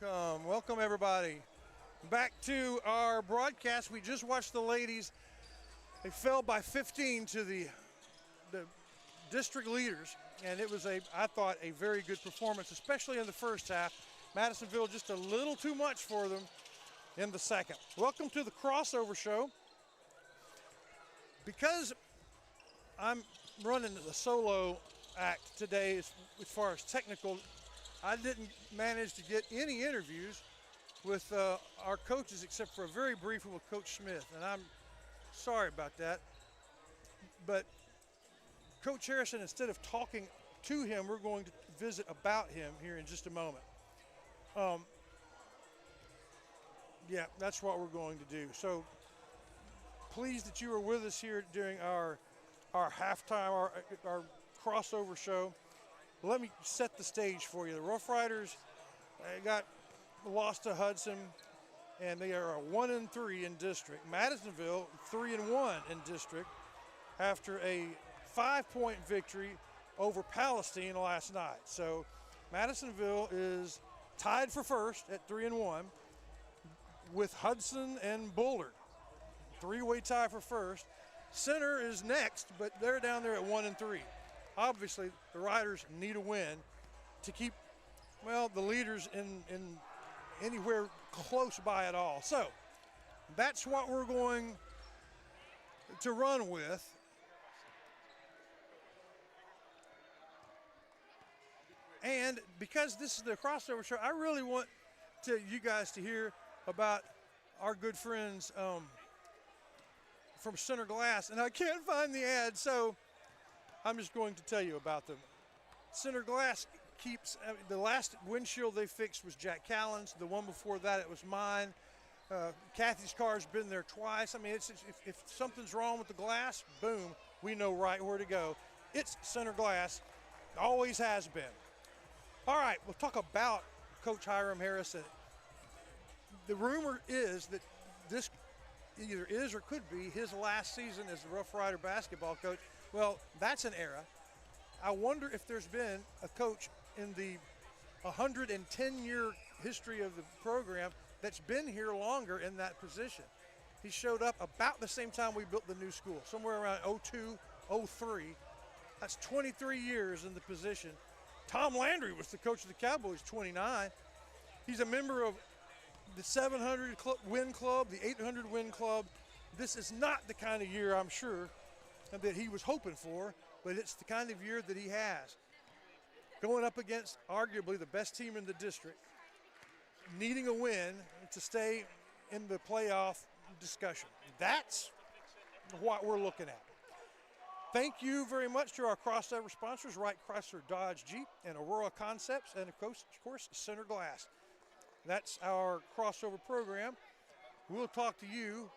Welcome everybody back to our broadcast. We just watched the ladies. They fell by 15 to the district leaders, and it was I thought a very good performance, especially in the first half. Madisonville just a little too much for them in the second. Welcome to the crossover show. Because I'm running the solo act today as far as technical, I didn't manage to get any interviews with our coaches except for a very brief one with Coach Smith, and I'm sorry about that. But Coach Harrison, instead of talking to him, we're going to visit about him here in just a moment. Yeah, that's what we're going to do. So pleased that you are with us here during our halftime, our crossover show. Let me set the stage for you. The Rough Riders got lost to Hudson, and they are 1-3 in district. Madisonville 3-1 in district after a 5-point victory over Palestine last night. So Madisonville is tied for first at 3-1 with Hudson and Bullard. Three-way tie for first. Center is next, but they're down there at 1-3. Obviously, the Riders need a win to keep, well, the leaders in anywhere close by at all. So that's what we're going to run with. And because this is the crossover show, I really want you guys to hear about our good friends from Center Glass, and I can't find the ad, so I'm just going to tell you about them. Center Glass keeps, the last windshield they fixed was Jack Callan's. The one before that, it was mine. Kathy's car's been there twice. I mean, if something's wrong with the glass, boom, we know right where to go. It's Center Glass, always has been. All right, we'll talk about Coach Hiram Harrison. The rumor is that this either is or could be his last season as the Rough Rider basketball coach. Well, that's an era. I wonder if there's been a coach in the 110-year history of the program that's been here longer in that position. He showed up about the same time we built the new school, somewhere around 02, 03. That's 23 years in the position. Tom Landry was the coach of the Cowboys, 29. He's a member of the 700 win club, the 800 win club. This is not the kind of year, I'm sure, that he was hoping for, but it's the kind of year that he has. Going up against arguably the best team in the district, needing a win to stay in the playoff discussion. That's what we're looking at. Thank you very much to our crossover sponsors, Wright Chrysler Dodge Jeep and Aurora Concepts, and of course, Center Glass. That's our crossover program. We'll talk to you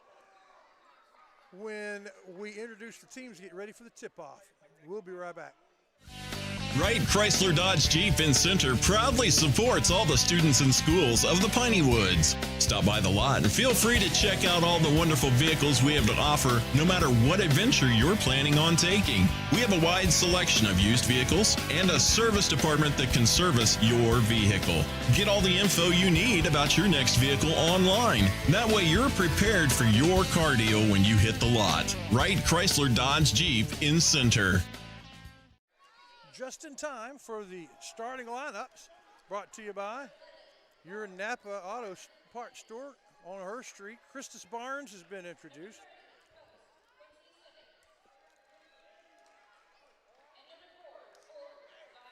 when we introduce the teams, get ready for the tip-off. We'll be right back. Wright Chrysler Dodge Jeep in Center proudly supports all the students and schools of the Piney Woods. Stop by the lot and feel free to check out all the wonderful vehicles we have to offer, no matter what adventure you're planning on taking. We have a wide selection of used vehicles and a service department that can service your vehicle. Get all the info you need about your next vehicle online. That way you're prepared for your car deal when you hit the lot. Wright Chrysler Dodge Jeep in Center. Just in time for the starting lineups, brought to you by your Napa Auto Parts Store on Hurst Street. Christus Barnes has been introduced.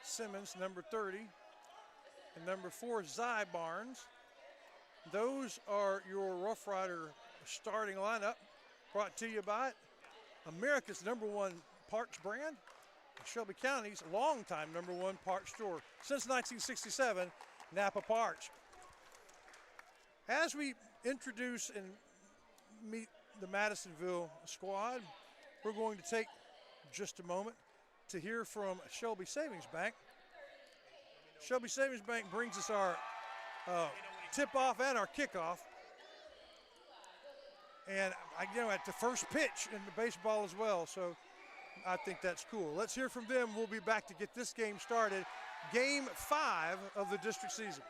Simmons, number 30, and number 4, Zy Barnes. Those are your Rough Rider starting lineup, brought to you by America's #1 parts brand, Shelby County's longtime #1 parts store since 1967, Napa Parts. As we introduce and meet the Madisonville squad, we're going to take just a moment to hear from Shelby Savings Bank. Shelby Savings Bank brings us our tip-off and our kickoff. And at the first pitch in the baseball as well, so I think that's cool. Let's hear from them. We'll be back to get this game started. Game 5 of the district season.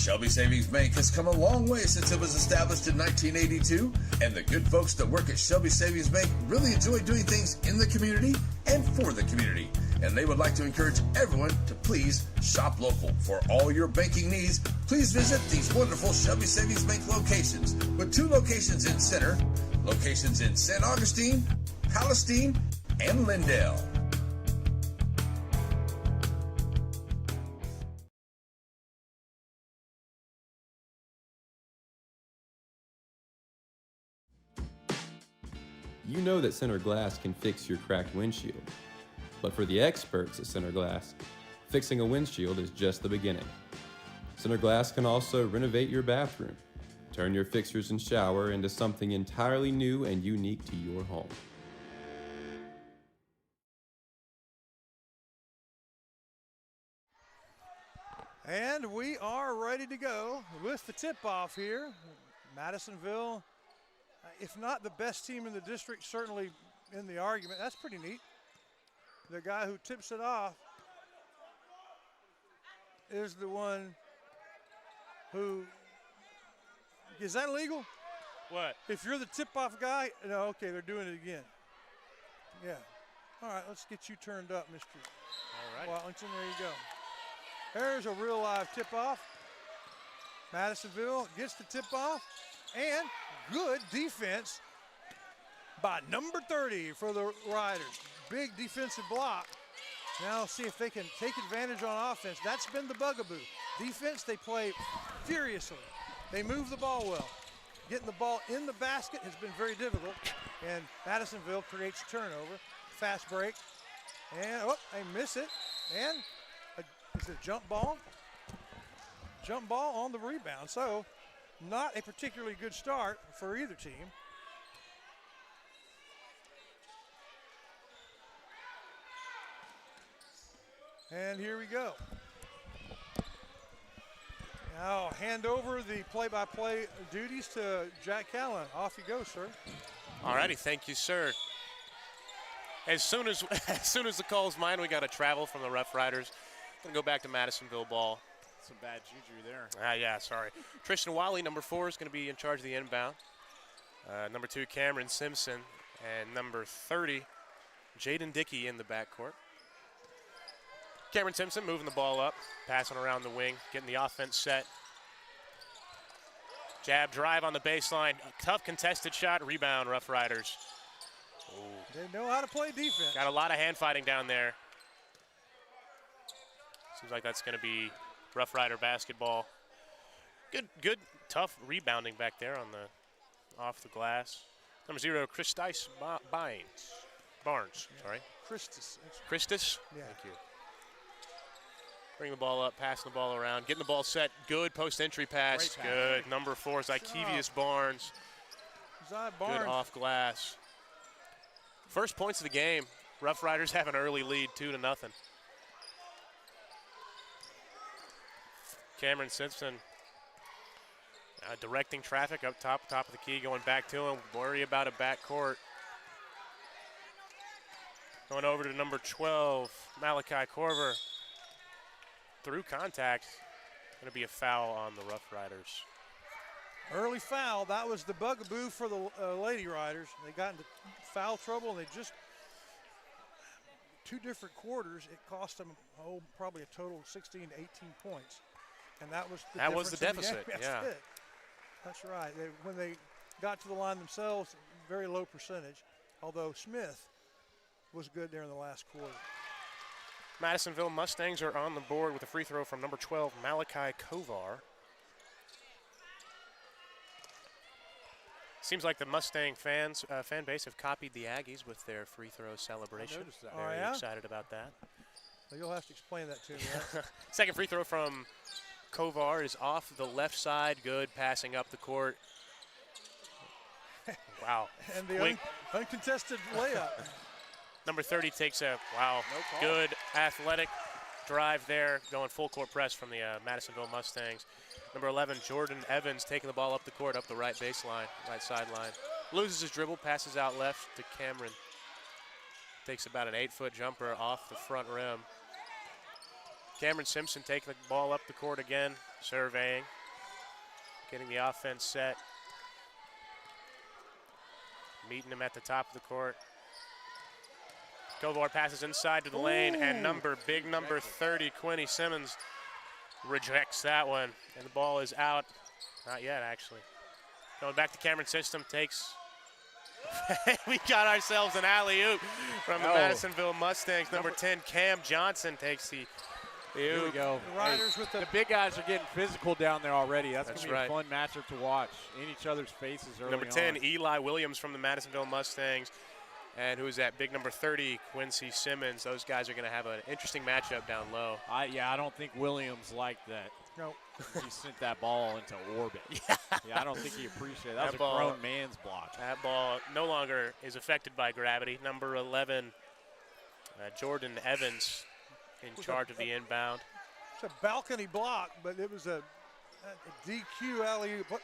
Shelby Savings Bank has come a long way since it was established in 1982, and the good folks that work at Shelby Savings Bank really enjoy doing things in the community and for the community. And they would like to encourage everyone to please shop local. For all your banking needs, please visit these wonderful Shelby Savings Bank locations, with 2 locations in Center, locations in St. Augustine, Palestine, and Lindale. You know that Center Glass can fix your cracked windshield. But for the experts at Center Glass, fixing a windshield is just the beginning. Center Glass can also renovate your bathroom, turn your fixtures and shower into something entirely new and unique to your home. And we are ready to go with the tip-off here. Madisonville, if not the best team in the district, certainly in the argument. That's pretty neat. The guy who tips it off is the one who, is that legal? What? If you're the tip-off guy, no, okay, they're doing it again. Yeah. All right, let's get you turned up, Mr. All right. Wellington, there you go. There's a real live tip-off. Madisonville gets the tip-off, and good defense by number 30 for the Riders. Big defensive block. Now see if they can take advantage on offense. That's been the bugaboo. Defense, they play furiously. They move the ball well. Getting the ball in the basket has been very difficult, and Madisonville creates turnover. Fast break, and they miss it, and it's a jump ball. Jump ball on the rebound. So not a particularly good start for either team. And here we go. Now hand over the play-by-play duties to Jack Callan. Off you go, sir. All righty, thank you, sir. As soon as the call's mine, we got to travel from the Rough Riders. Gonna go back to Madisonville ball. Some bad juju there. Yeah, sorry. Tristan Wiley, number 4, is going to be in charge of the inbound. Number 2, Cameron Simpson, and number 30, Jaden Dickey in the backcourt. Cameron Simpson moving the ball up, passing around the wing, getting the offense set. Jab drive on the baseline, a tough contested shot, rebound, Rough Riders. Ooh. They know how to play defense. Got a lot of hand fighting down there. Seems like that's going to be Rough Rider basketball. Good, tough rebounding back there on the off the glass. Number 0, Christis Barnes. Sorry. Christis. Yeah. Thank you. Bring the ball up, passing the ball around, getting the ball set. Good post entry pass. Pass. Good. Number 4, Zykevius Barnes. Barnes. Good off glass. First points of the game. Rough Riders have an early lead, 2-0. Cameron Simpson directing traffic up top of the key, going back to him. Worry about a backcourt. Going over to number 12, Malachi Corver. Through contact, going to be a foul on the Rough Riders. Early foul. That was the bugaboo for the Lady Riders. They got into foul trouble, and they just 2 different quarters. It cost them probably a total of 16 to 18 points. And that was the deficit. That's Yeah. it. That's right. When they got to the line themselves, very low percentage, although Smith was good there in the last quarter. Madisonville Mustangs are on the board with a free throw from number 12, Malachi Kovar. Seems like the Mustang fan base have copied the Aggies with their free throw celebration. I noticed that. Very excited about that. Well, you'll have to explain that to me. Second free throw from Kovar is off the left side. Good passing up the court. Wow. And the uncontested layup. Number 30 takes a, No call. good athletic drive there, going full court press from the Madisonville Mustangs. Number 11, Jordan Evans, taking the ball up the court, up the right baseline, right sideline. Loses his dribble, passes out left to Cameron. Takes about an 8-foot jumper off the front rim. Cameron Simpson taking the ball up the court again, surveying. getting the offense set. Meeting him at the top of the court. Kovar passes inside to the lane, and big number 30, Quinny Simmons, rejects that one. And the ball is out. Not yet, actually. Going back to Cameron System, takes. We got ourselves an alley-oop from the Madisonville Mustangs. Number 10, Cam Johnson takes the Here we go. The Riders with the big guys are getting physical down there already. That's going to be right. a fun matchup to watch in each other's faces early Number 10, on. Eli Williams from the Madisonville Mustangs. And who's that? Big number 30, Quincy Simmons. Those guys are going to have an interesting matchup down low. I don't think Williams liked that. No. He sent that ball into orbit. Yeah, I don't think he appreciated it. That was a ball, grown man's block. That ball no longer is affected by gravity. Number 11, Jordan Evans in charge of the inbound. It's a balcony block, but it was a DQ alley-oop.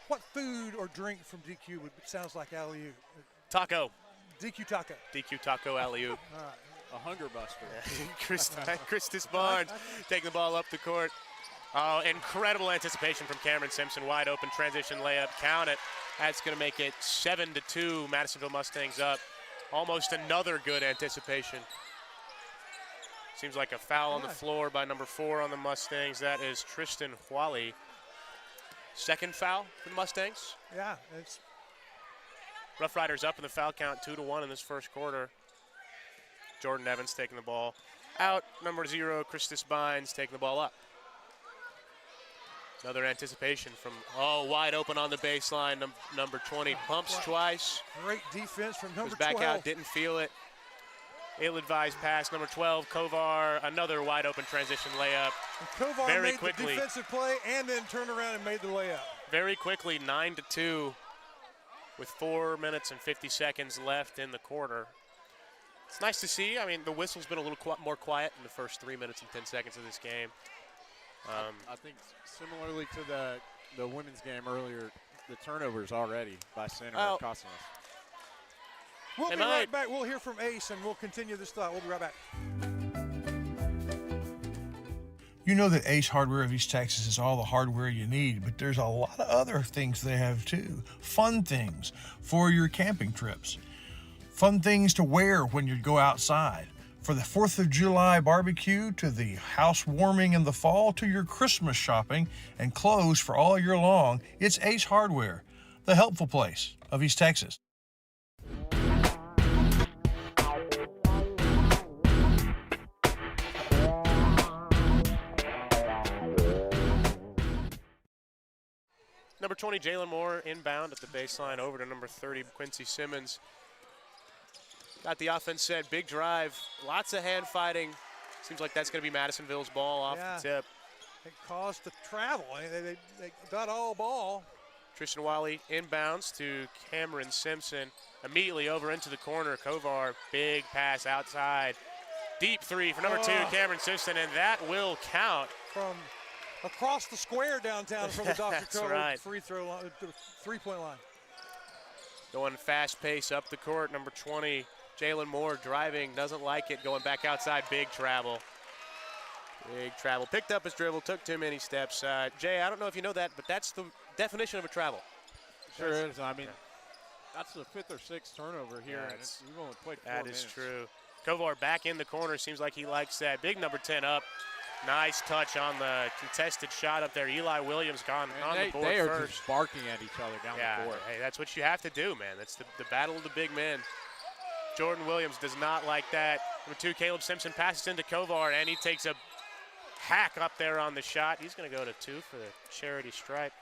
What food or drink from DQ sounds like alley-oop? Taco. DQ taco. DQ taco alley-oop. All right. A hunger buster. Christus Barnes taking the ball up the court. Oh, incredible anticipation from Cameron Simpson. Wide open transition layup. Count it. That's going to make it 7-2. Madisonville Mustangs up. Almost another good anticipation. Seems like a foul on the floor by number 4 on the Mustangs. That is Tristan Whalley. Second foul for the Mustangs. Yeah, it's Rough Riders up in the foul count 2-1 in this first quarter. Jordan Evans taking the ball out. Number 0, Christus Bynes taking the ball up. Another anticipation from, wide open on the baseline. Number 20 pumps twice. Great defense from number 12. Goes back out, didn't feel it. Ill-advised pass, number 12, Kovar, another wide open transition layup. And Kovar very made quickly, the defensive play and then turned around and made the layup. Very quickly, 9-2 with 4 minutes and 50 seconds left in the quarter. It's nice to see. I mean, the whistle's been a little more quiet in the first 3 minutes and 10 seconds of this game. I think similarly to the women's game earlier, the turnovers already by center are costing us. We'll be right back. We'll hear from Ace, and we'll continue this thought. We'll be right back. You know that Ace Hardware of East Texas is all the hardware you need, but there's a lot of other things they have too. Fun things for your camping trips. Fun things to wear when you go outside. For the 4th of July barbecue, to the house warming in the fall, to your Christmas shopping and clothes for all year long, it's Ace Hardware, the helpful place of East Texas. Number 20, Jalen Moore, inbound at the baseline over to number 30, Quincy Simmons. Got the offense set, big drive, lots of hand fighting. Seems like that's going to be Madisonville's ball off the tip. It caused the travel. They got all ball. Tristan Whalley inbounds to Cameron Simpson. Immediately over into the corner, Kovar, big pass outside. Deep three for number 2, Cameron Simpson, and that will count. From across the square downtown from the Dr. Cole free throw line, 3-point line. Going fast pace up the court, number 20, Jalen Moore driving, doesn't like it, going back outside, big travel. Big travel, picked up his dribble, took too many steps. Jay, I don't know if you know that, but that's the definition of a travel. Sure is. I mean, that's the 5th or 6th turnover here, and we've only played 4 minutes. That is true. Kovar back in the corner, seems like he likes that. Big number 10 up. Nice touch on the contested shot up there. Eli Williams gone on the board They are first. just barking at each other down the court. Hey, that's what you have to do, man. That's the battle of the big men. Jordan Williams does not like that. Number 2, Caleb Simpson passes into Kovar, and he takes a hack up there on the shot. He's going to go to 2 for the charity stripe.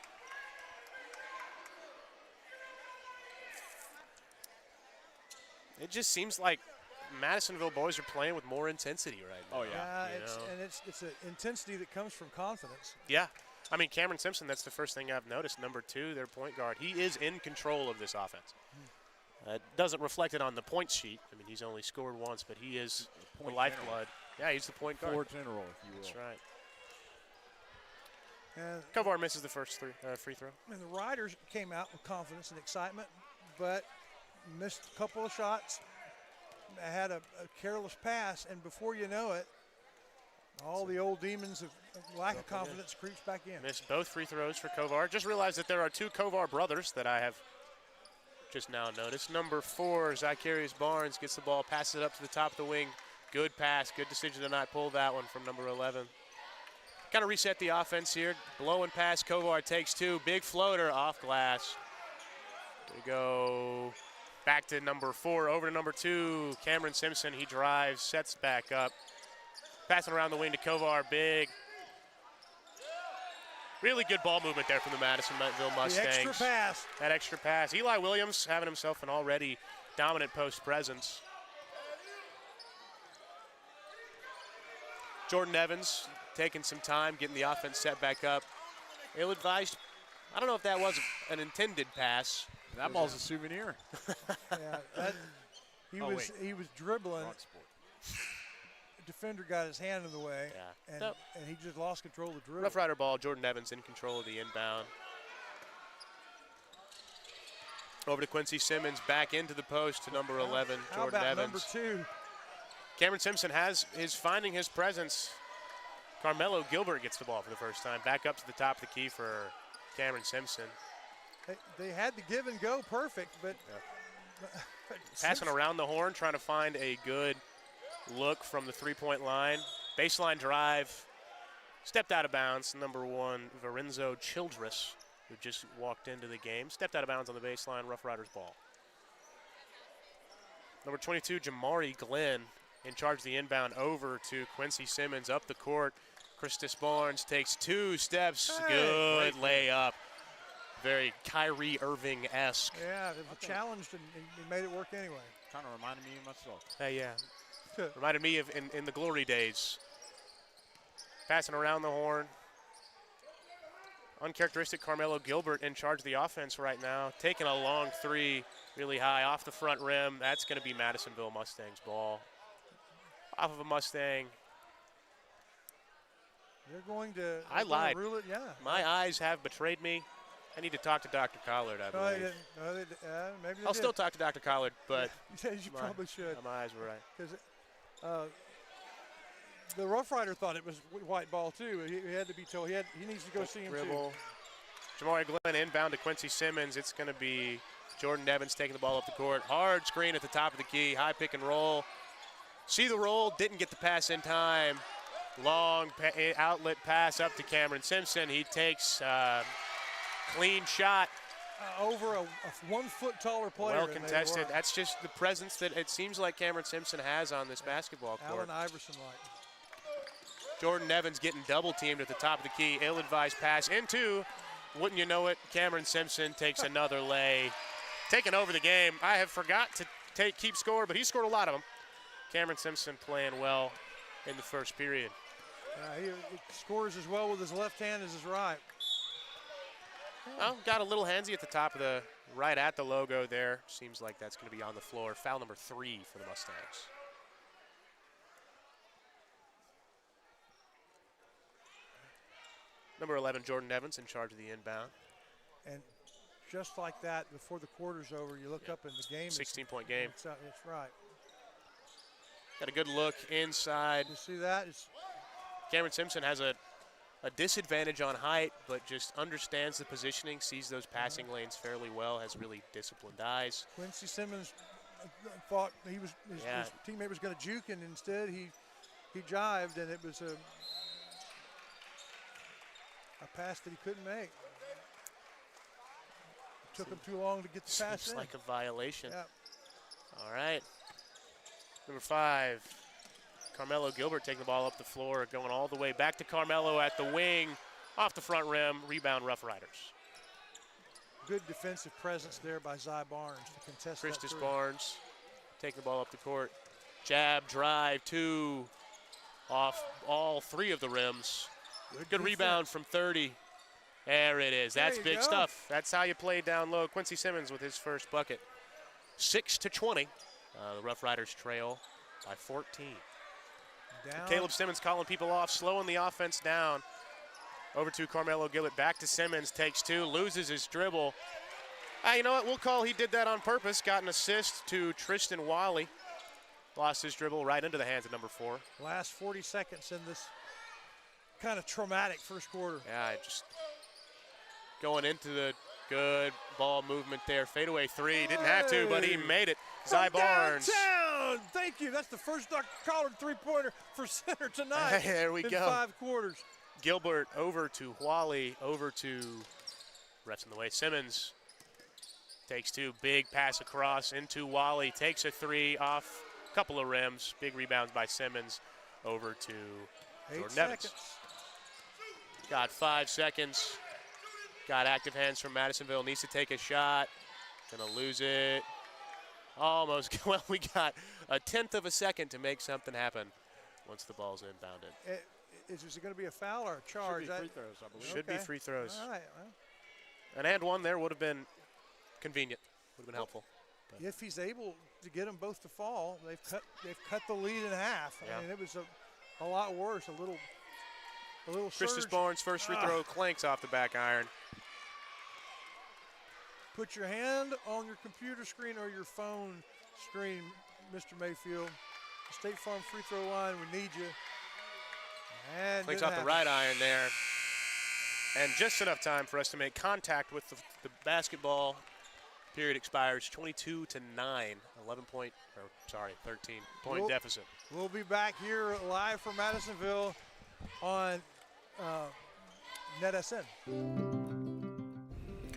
It just seems like Madisonville boys are playing with more intensity right now. Oh, yeah. It's an intensity that comes from confidence. Yeah. I mean, Cameron Simpson, that's the first thing I've noticed. Number 2, their point guard. He is in control of this offense. It doesn't reflect it on the point sheet. I mean, he's only scored once, but he is the lifeblood. Yeah, he's the point guard. Floor general, if you will. That's right. And Kovar misses the first free throw. And the Riders came out with confidence and excitement, but missed a couple of shots. Had a careless pass, and before you know it, All the old demons of lack of confidence creeps back in. Missed both free throws for Kovar. Just realized that there are 2 Kovar brothers that I have just now noticed. Number 4, Zacharias Barnes gets the ball, passes it up to the top of the wing. Good pass, good decision to not pull that one from number 11. Kind of reset the offense here. Blowing pass, Kovar takes 2. Big floater off glass. We go back to number 4, over to number 2. Cameron Simpson, he drives, sets back up. Passing around the wing to Kovar, big. Really good ball movement there from the Madisonville Mustangs. The extra pass. That extra pass. Eli Williams having himself an already dominant post presence. Jordan Evans taking some time, getting the offense set back up. Ill-advised. I don't know if that was an intended pass. That ball's a souvenir. He was dribbling. The defender got his hand in the way, and he just lost control of the dribble. Rough Rider ball. Jordan Evans in control of the inbound. Over to Quincy Simmons, back into the post to number 11, Jordan Evans. Number 2? Cameron Simpson is finding his presence. Carmelo Gilbert gets the ball for the first time. Back up to the top of the key for Cameron Simpson. They had the give and go perfect, but passing around the horn, trying to find a good look from the three-point line. Baseline drive. Stepped out of bounds. Number 1, Varenzo Childress, who just walked into the game. Stepped out of bounds on the baseline. Rough Riders ball. Number 22, Jamari Glenn, in charge of the inbound over to Quincy Simmons up the court. Christus Barnes takes 2 steps. Good layup. Very Kyrie Irving-esque. Yeah, it was challenged and he made it work anyway. Kind of reminded me of myself. Hey, yeah. Reminded me of in the glory days. Passing around the horn. Uncharacteristic Carmelo Gilbert in charge of the offense right now. Taking a long 3 really high off the front rim. That's going to be Madisonville Mustangs ball. Off of a Mustang. They're going to I lied. Rule it, yeah. My eyes have betrayed me. I need to talk to Dr. Collard, I believe. No, they didn't. Maybe they I'll did. still talk to Dr. Collard, but you probably should. My eyes were right. Because the Rough Rider thought it was white ball too. He had to be told. He needs to go see him dribble. Too. Jamari Glenn inbound to Quincy Simmons. It's going to be Jordan Evans taking the ball up the court. Hard screen at the top of the key. High pick and roll. See the roll. Didn't get the pass in time. Long outlet pass up to Cameron Simpson. He takes clean shot. Over a 1 foot taller player. Well contested. That's just the presence that it seems like Cameron Simpson has on this basketball court. Allen Iverson-like. Jordan Evans getting double teamed at the top of the key. Ill-advised pass into, wouldn't you know it, Cameron Simpson takes another lay. Taking over the game. I have forgot to keep score, but he scored a lot of them. Cameron Simpson playing well in the first period. He scores as well with his left hand as his right. Oh, got a little handsy at the top of the right at the logo there. Seems like that's going to be on the floor. Foul number 3 for the Mustangs. Number 11, Jordan Evans, in charge of the inbound. And just like that, before the quarter's over, you look up in the game. 16-point game. It's right. Got a good look inside. You see that? Cameron Simpson has a disadvantage on height, but just understands the positioning, sees those passing lanes fairly well, has really disciplined eyes. Quincy Simmons thought his teammate was going to juke, and instead he jived, and it was a pass that he couldn't make. It took him too long to get the pass in. Seems like a violation. Yeah. All right. Number 5, Carmelo Gilbert taking the ball up the floor, going all the way back to Carmelo at the wing, off the front rim, rebound Rough Riders. Good defensive presence there by Zy Barnes to contest Christus that Barnes taking the ball up the court. Jab, drive, 2, off all 3 of the rims. Good rebound from 30. There it is. That's big stuff. That's how you play down low. Quincy Simmons with his first bucket. 6-20. The Rough Riders trail by 14. Caleb Simmons calling people off, slowing the offense down. Over to Carmelo Gilbert, back to Simmons, takes 2, loses his dribble. You know what, we'll call he did that on purpose. Got an assist to Tristan Wally. Lost his dribble right into the hands of number 4. Last 40 seconds in this kind of traumatic first quarter. Yeah, just going into the good ball movement there. Fadeaway three. Didn't have to, but he made it. Zy Barnes. Downtown. Thank you. That's the first Collard three-pointer for Center tonight. There we in go. 5 quarters. Gilbert over to Wally, over to refs in the way. Simmons takes 2, big pass across into Wally, takes a 3 off a couple of rims. Big rebounds by Simmons over to 8 Jordan seconds. Evans. Got 5 seconds. Got active hands from Madisonville. Needs to take a shot. Gonna lose it. Almost. Well, we got a 1/10 of a second to make something happen once the ball's inbounded. Is it going to be a foul or a charge? Should be free throws, I believe. Should be free throws. All right. Well, An and one there would have been convenient. Would have been helpful. But if he's able to get them both to fall, they've cut the lead in half. Yeah. I mean, it was a lot worse. A little Christus surge. Barnes' first free throw clanks off the back iron. Put your hand on your computer screen or your phone screen, Mr. Mayfield. State Farm free throw line, we need you. And Clanks didn't off the happen. right iron there. And just enough time for us to make contact with the basketball. Period expires 22-9, 13-point deficit. We'll be back here live from Madisonville on NETSN.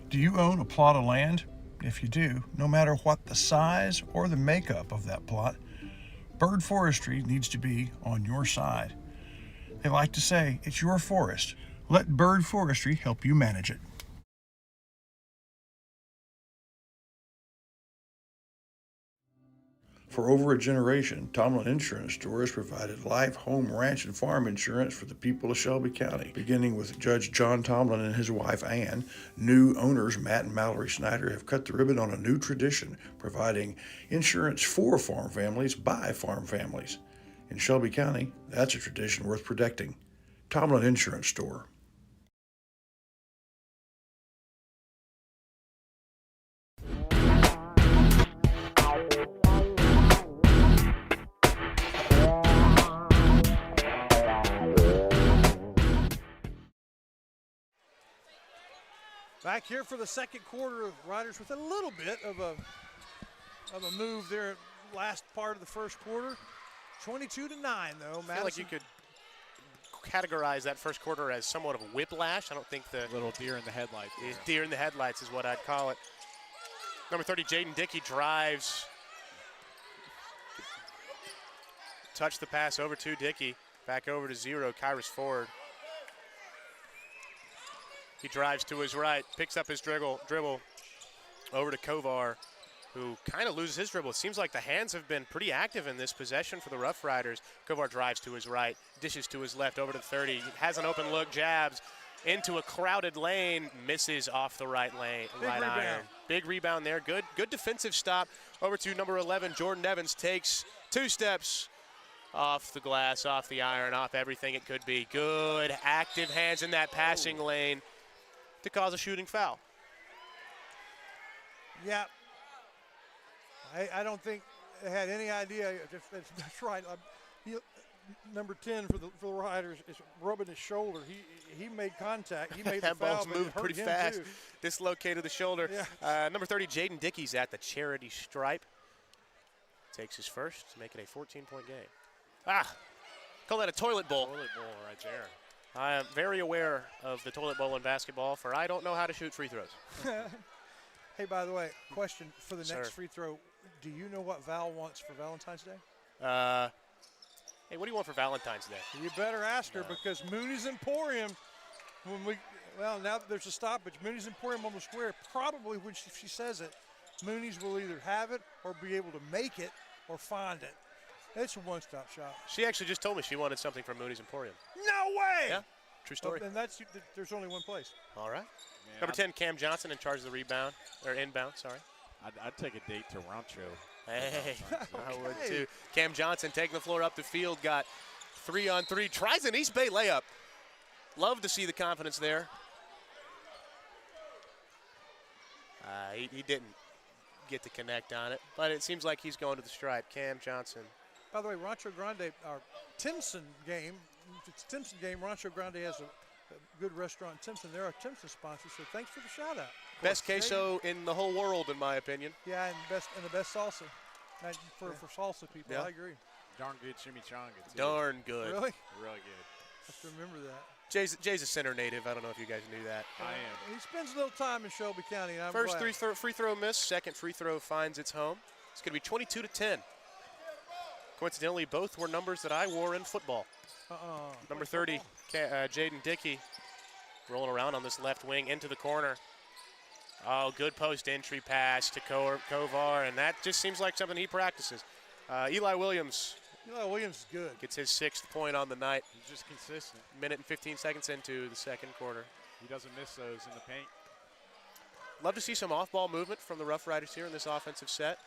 Do you own a plot of land? If you do, no matter what the size or the makeup of that plot, Bird Forestry needs to be on your side. They like to say, it's your forest. Let Bird Forestry help you manage it. For over a generation, Tomlin Insurance Store has provided life, home, ranch, and farm insurance for the people of Shelby County. Beginning with Judge John Tomlin and his wife Ann, new owners Matt and Mallory Snyder have cut the ribbon on a new tradition, providing insurance for farm families by farm families. In Shelby County, that's a tradition worth protecting. Tomlin Insurance Store. Back here for the second quarter of Riders with a little bit of a move there last part of the first quarter. 22-9 though. I feel like you could categorize that first quarter as somewhat of a whiplash. I don't think the Little deer in the headlights. deer in the headlights is what I'd call it. Number 30, Jaden Dickey drives. Touch the pass over to Dickey. Back over to 0, Kyrus Ford. He drives to his right, picks up his dribble over to Kovar, who kind of loses his dribble. It seems like the hands have been pretty active in this possession for the Rough Riders. Kovar drives to his right, dishes to his left over to 30. Has an open look, jabs into a crowded lane, misses off the right lane, right iron. Big rebound there. Good defensive stop. Over to number 11, Jordan Evans takes 2 steps off the glass, off the iron, off everything it could be. Good active hands in that passing lane to cause a shooting foul. Yeah. I don't think they had any idea. That's right. Number 10 for the Riders is rubbing his shoulder. He made contact. He made that the foul, ball's but it moved hurt pretty him fast. too. Dislocated the shoulder. Yeah. Number 30, Jaden Dickey's at the charity stripe. Takes his first to make it a 14-point game. Call that a toilet bowl. Toilet bowl right there. I am very aware of the toilet bowl in basketball, for I don't know how to shoot free throws. Hey, by the way, question for the Sir. next free throw. Do you know what Val wants for Valentine's Day? Hey, what do you want for Valentine's Day? You better ask her, because Mooney's Emporium, now that there's a stoppage, Mooney's Emporium on the square, probably when she says it, Mooney's will either have it or be able to make it or find it. It's a one-stop shop. She actually just told me she wanted something from Mooney's Emporium. No way! Yeah, true story. And there's only one place. All right. Man, Number 10, Cam Johnson in charge of the rebound, or inbound, sorry. I'd take a date to Rancho. Hey, I would too. Cam Johnson taking the floor up the field, got 3-on-3, tries an East Bay layup. Love to see the confidence there. He didn't get to connect on it, but it seems like he's going to the stripe. Cam Johnson By the way, Rancho Grande, our Timpson game, if it's Timpson game, Rancho Grande has a good restaurant in Timpson. They're our Timpson sponsor, so thanks for the shout out. Best queso in the whole world, in my opinion. Yeah, and the best salsa. For salsa people, Yeah. I agree. Darn good chimichanga, too. Darn good. Really? Really good. I have to remember that. Jay's a center native. I don't know if you guys knew that. I am. He spends a little time in Shelby County, and I'm First glad. free throw miss. Second free throw finds its home. It's going to be 22-10. Coincidentally, both were numbers that I wore in football. Number 30, Jaden Dickey, rolling around on this left wing into the corner. Oh, good post entry pass to Kovar, and that just seems like something he practices. Eli Williams is good. gets his 6th point on the night. He's just consistent. Minute and 15 seconds into the second quarter. He doesn't miss those in the paint. Love to see some off-ball movement from the Rough Riders here in this offensive set.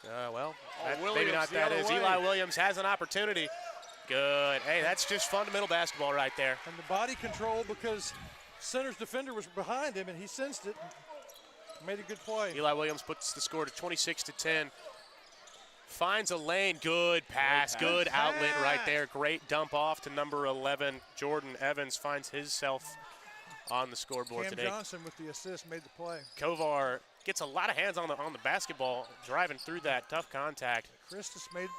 Maybe not that is. Eli Williams has an opportunity. Good. Hey, that's just fundamental basketball right there. And the body control, because center's defender was behind him, and he sensed it and made a good play. Eli Williams puts the score to 26-10. Finds a lane. Good pass. Good outlet right there. Great dump off to number 11. Jordan Evans finds himself on the scoreboard Cam today. Johnson with the assist made the play. Kovar gets a lot of hands on the basketball, driving through that tough contact. Christus made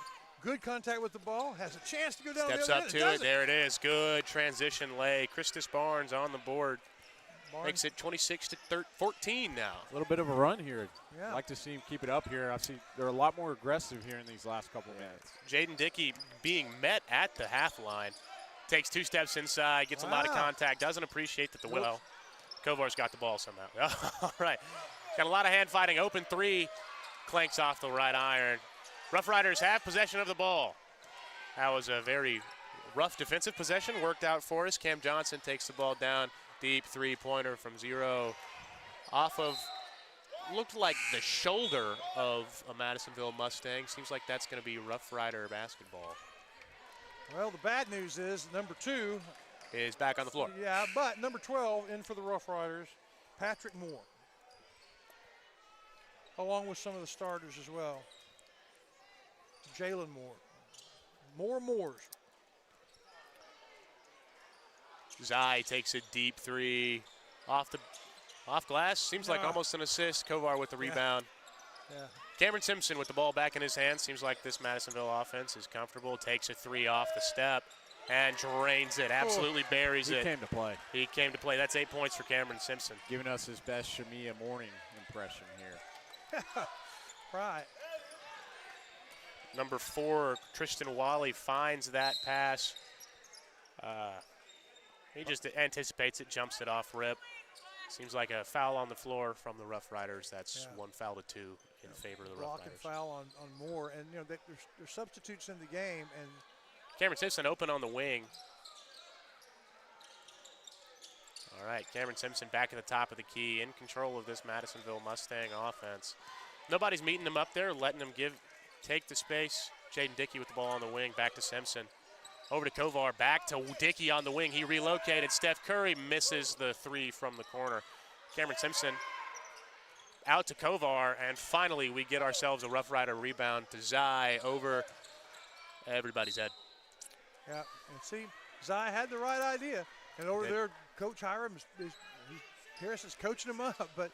good contact with the ball, has a chance to go down Steps the other up end. to it. There it is. Good transition lay. Christus Barnes on the board. Makes it 26-14 now. A little bit of a run here. Yeah. I'd like to see him keep it up here. I see they're a lot more aggressive here in these last couple minutes. Jaden Dickey being met at the half line. Takes 2 steps inside, gets a lot of contact, doesn't appreciate that Kovar's got the ball somehow. All right. Got a lot of hand fighting. Open 3. Clanks off the right iron. Rough Riders have possession of the ball. That was a very rough defensive possession. Worked out for us. Cam Johnson takes the ball down. Deep 3-pointer from 0. Off of, looked like the shoulder of a Madisonville Mustang. Seems like that's going to be Rough Rider basketball. Well, the bad news is number 2 is back on the floor. Yeah, but number 12 in for the Rough Riders, Patrick Moore, along with some of the starters as well. Jalen Moore. Moores. Zai takes a deep 3 off glass. Seems like almost an assist. Kovar with the rebound. Yeah. Cameron Simpson with the ball back in his hands. Seems like this Madisonville offense is comfortable. Takes a 3 off the step and drains it. Absolutely buries it. He came to play. He came to play. That's 8 points for Cameron Simpson. Giving us his best Shamia Morning impression here. Right. Number 4, Tristan Wally finds that pass. He just anticipates it, jumps it off rip. Seems like a foul on the floor from the Rough Riders. That's 1 foul to 2 in favor of the Rough Block Riders. and foul on Moore, and there's substitutes in the game, and Cameron Simpson open on the wing. All right, Cameron Simpson back at the top of the key, in control of this Madisonville Mustang offense. Nobody's meeting him up there, letting him take the space. Jaden Dickey with the ball on the wing, back to Simpson. Over to Kovar, back to Dickey on the wing. He relocated. Steph Curry misses the 3 from the corner. Cameron Simpson out to Kovar, and finally we get ourselves a Rough Rider rebound to Zai over everybody's head. Yeah, and see, Zai had the right idea. And over there, Coach Hiram, Harris is coaching him up, but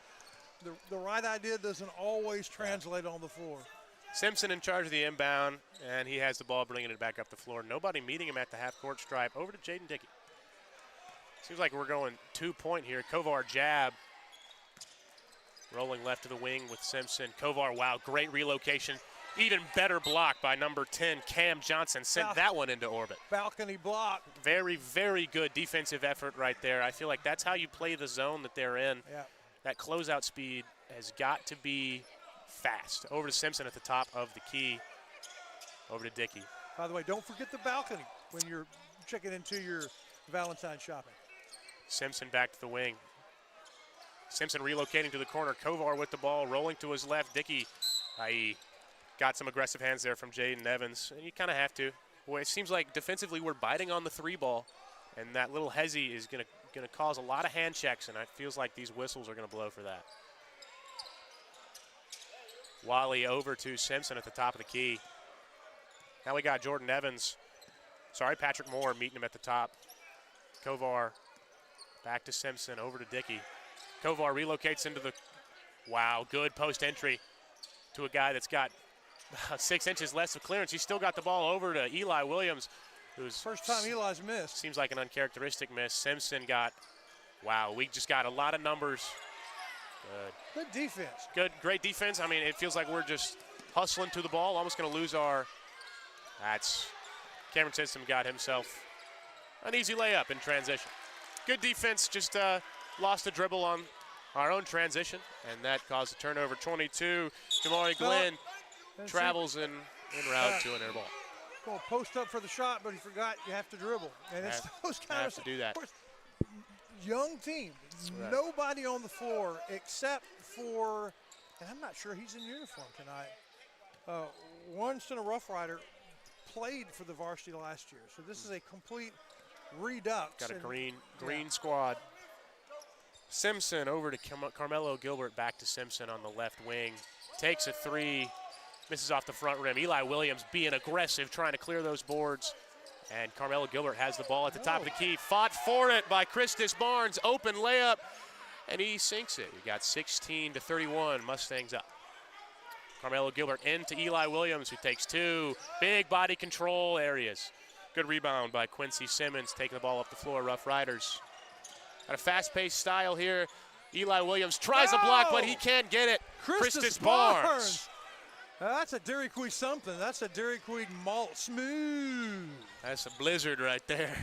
the right idea doesn't always translate on the floor. Simpson in charge of the inbound, and he has the ball, bringing it back up the floor. Nobody meeting him at the half-court stripe. Over to Jaden Dickey. Seems like we're going 2-point here. Kovar jab. Rolling left to the wing with Simpson. Kovar, wow, great relocation. Even better block by number 10, Cam Johnson. Sent that one into orbit. Balcony block. Very, very good defensive effort right there. I feel like that's how you play the zone that they're in. Yeah. That closeout speed has got to be fast. Over to Simpson at the top of the key. Over to Dickey. By the way, don't forget the balcony when you're checking into your Valentine shopping. Simpson back to the wing. Simpson relocating to the corner. Kovar with the ball, rolling to his left. Dickey, got some aggressive hands there from Jaden Evans. And you kind of have to. Well, it seems like defensively we're biting on the 3 ball, and that little hezzy is going to cause a lot of hand checks, and it feels like these whistles are going to blow for that. Wally over to Simpson at the top of the key. Now we got Patrick Moore meeting him at the top. Kovar back to Simpson, over to Dickey. Kovar relocates into the, good post entry to a guy that's got 6 inches less of clearance. He's still got the ball over to Eli Williams, who's first time Eli's missed. Seems like an uncharacteristic miss. Simpson got, we just got a lot of numbers. Good defense. Great defense. I mean, it feels like we're just hustling to the ball, almost going to lose Cameron Simpson got himself an easy layup in transition. Good defense, just lost a dribble on our own transition, and that caused a turnover. 22, Jamari Glenn travels en route to an air ball. Going to post up for the shot, but he forgot you have to dribble. And it's those kind of to do that. Course, young team, nobody on the floor except for, and I'm not sure he's in uniform tonight. One center Rough Rider played for the varsity last year, so this is a complete redux. Got a green squad. Simpson over to Carmelo Gilbert, back to Simpson on the left wing. Takes a 3, misses off the front rim. Eli Williams being aggressive, trying to clear those boards. And Carmelo Gilbert has the ball at the top of the key. Fought for it by Christus Barnes. Open layup, and he sinks it. We got 16-31, Mustangs up. Carmelo Gilbert into Eli Williams, who takes 2. Big body control areas. Good rebound by Quincy Simmons, taking the ball up the floor. Rough Riders. Got a fast-paced style here. Eli Williams tries a block, but he can't get it. Christus Barnes. That's a Dairy Queen something. That's a Dairy Queen malt smooth. That's a blizzard right there.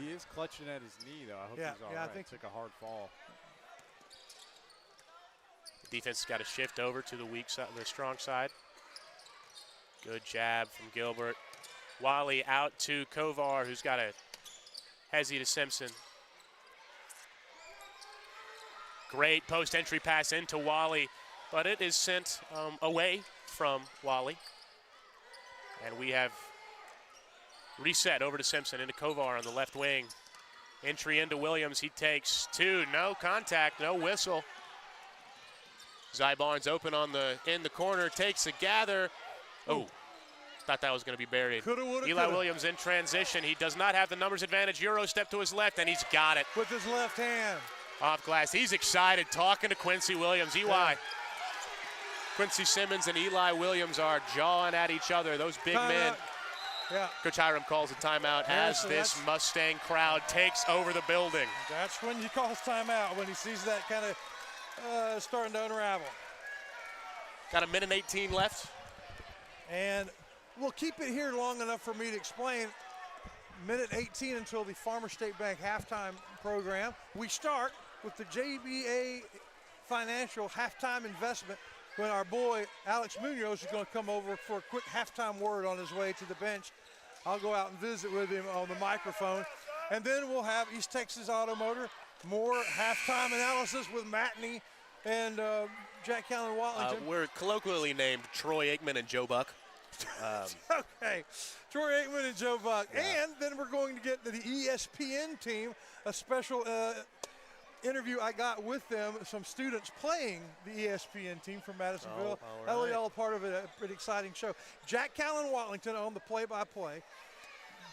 He is clutching at his knee, though. I hope he's all right. I think took a hard fall. The defense has got to shift over to the weak side, the strong side. Good jab from Gilbert. Wally out to Kovar, who's got a hezzy to Simpson. Great post-entry pass into Wally, but it is sent away from Wally. And we have reset over to Simpson, into Kovar on the left wing. Entry into Williams, he takes 2, no contact, no whistle. Zy Barnes open in the corner, takes a gather. Oh, thought that was going to be buried. Eli Williams in transition. He does not have the numbers advantage. Euro step to his left, and he's got it. With his left hand. Off glass. He's excited, talking to Quincy Williams. EY. Quincy Simmons and Eli Williams are jawing at each other. Those big men. Yeah. Coach Hiram calls a timeout as this Mustang crowd takes over the building. That's when he calls timeout, when he sees that kind of starting to unravel. Got a minute 18 left. And we'll keep it here long enough for me to explain. Minute 18 until the Farmer State Bank halftime program. We start with the JBA Financial halftime investment, when our boy Alex Munoz is going to come over for a quick halftime word on his way to the bench. I'll go out and visit with him on the microphone. And then we'll have East Texas Automotor, more halftime analysis with Matney and Jack Callen Watlington. We're colloquially named Troy Aikman and Joe Buck. Okay, Troy Aikman and Joe Buck. Yeah. And then we're going to get to the ESPN team, a special interview I got with them, some students playing the ESPN team from Madisonville. That'll be all part of a pretty exciting show. Jack Callen Watlington on the play-by-play.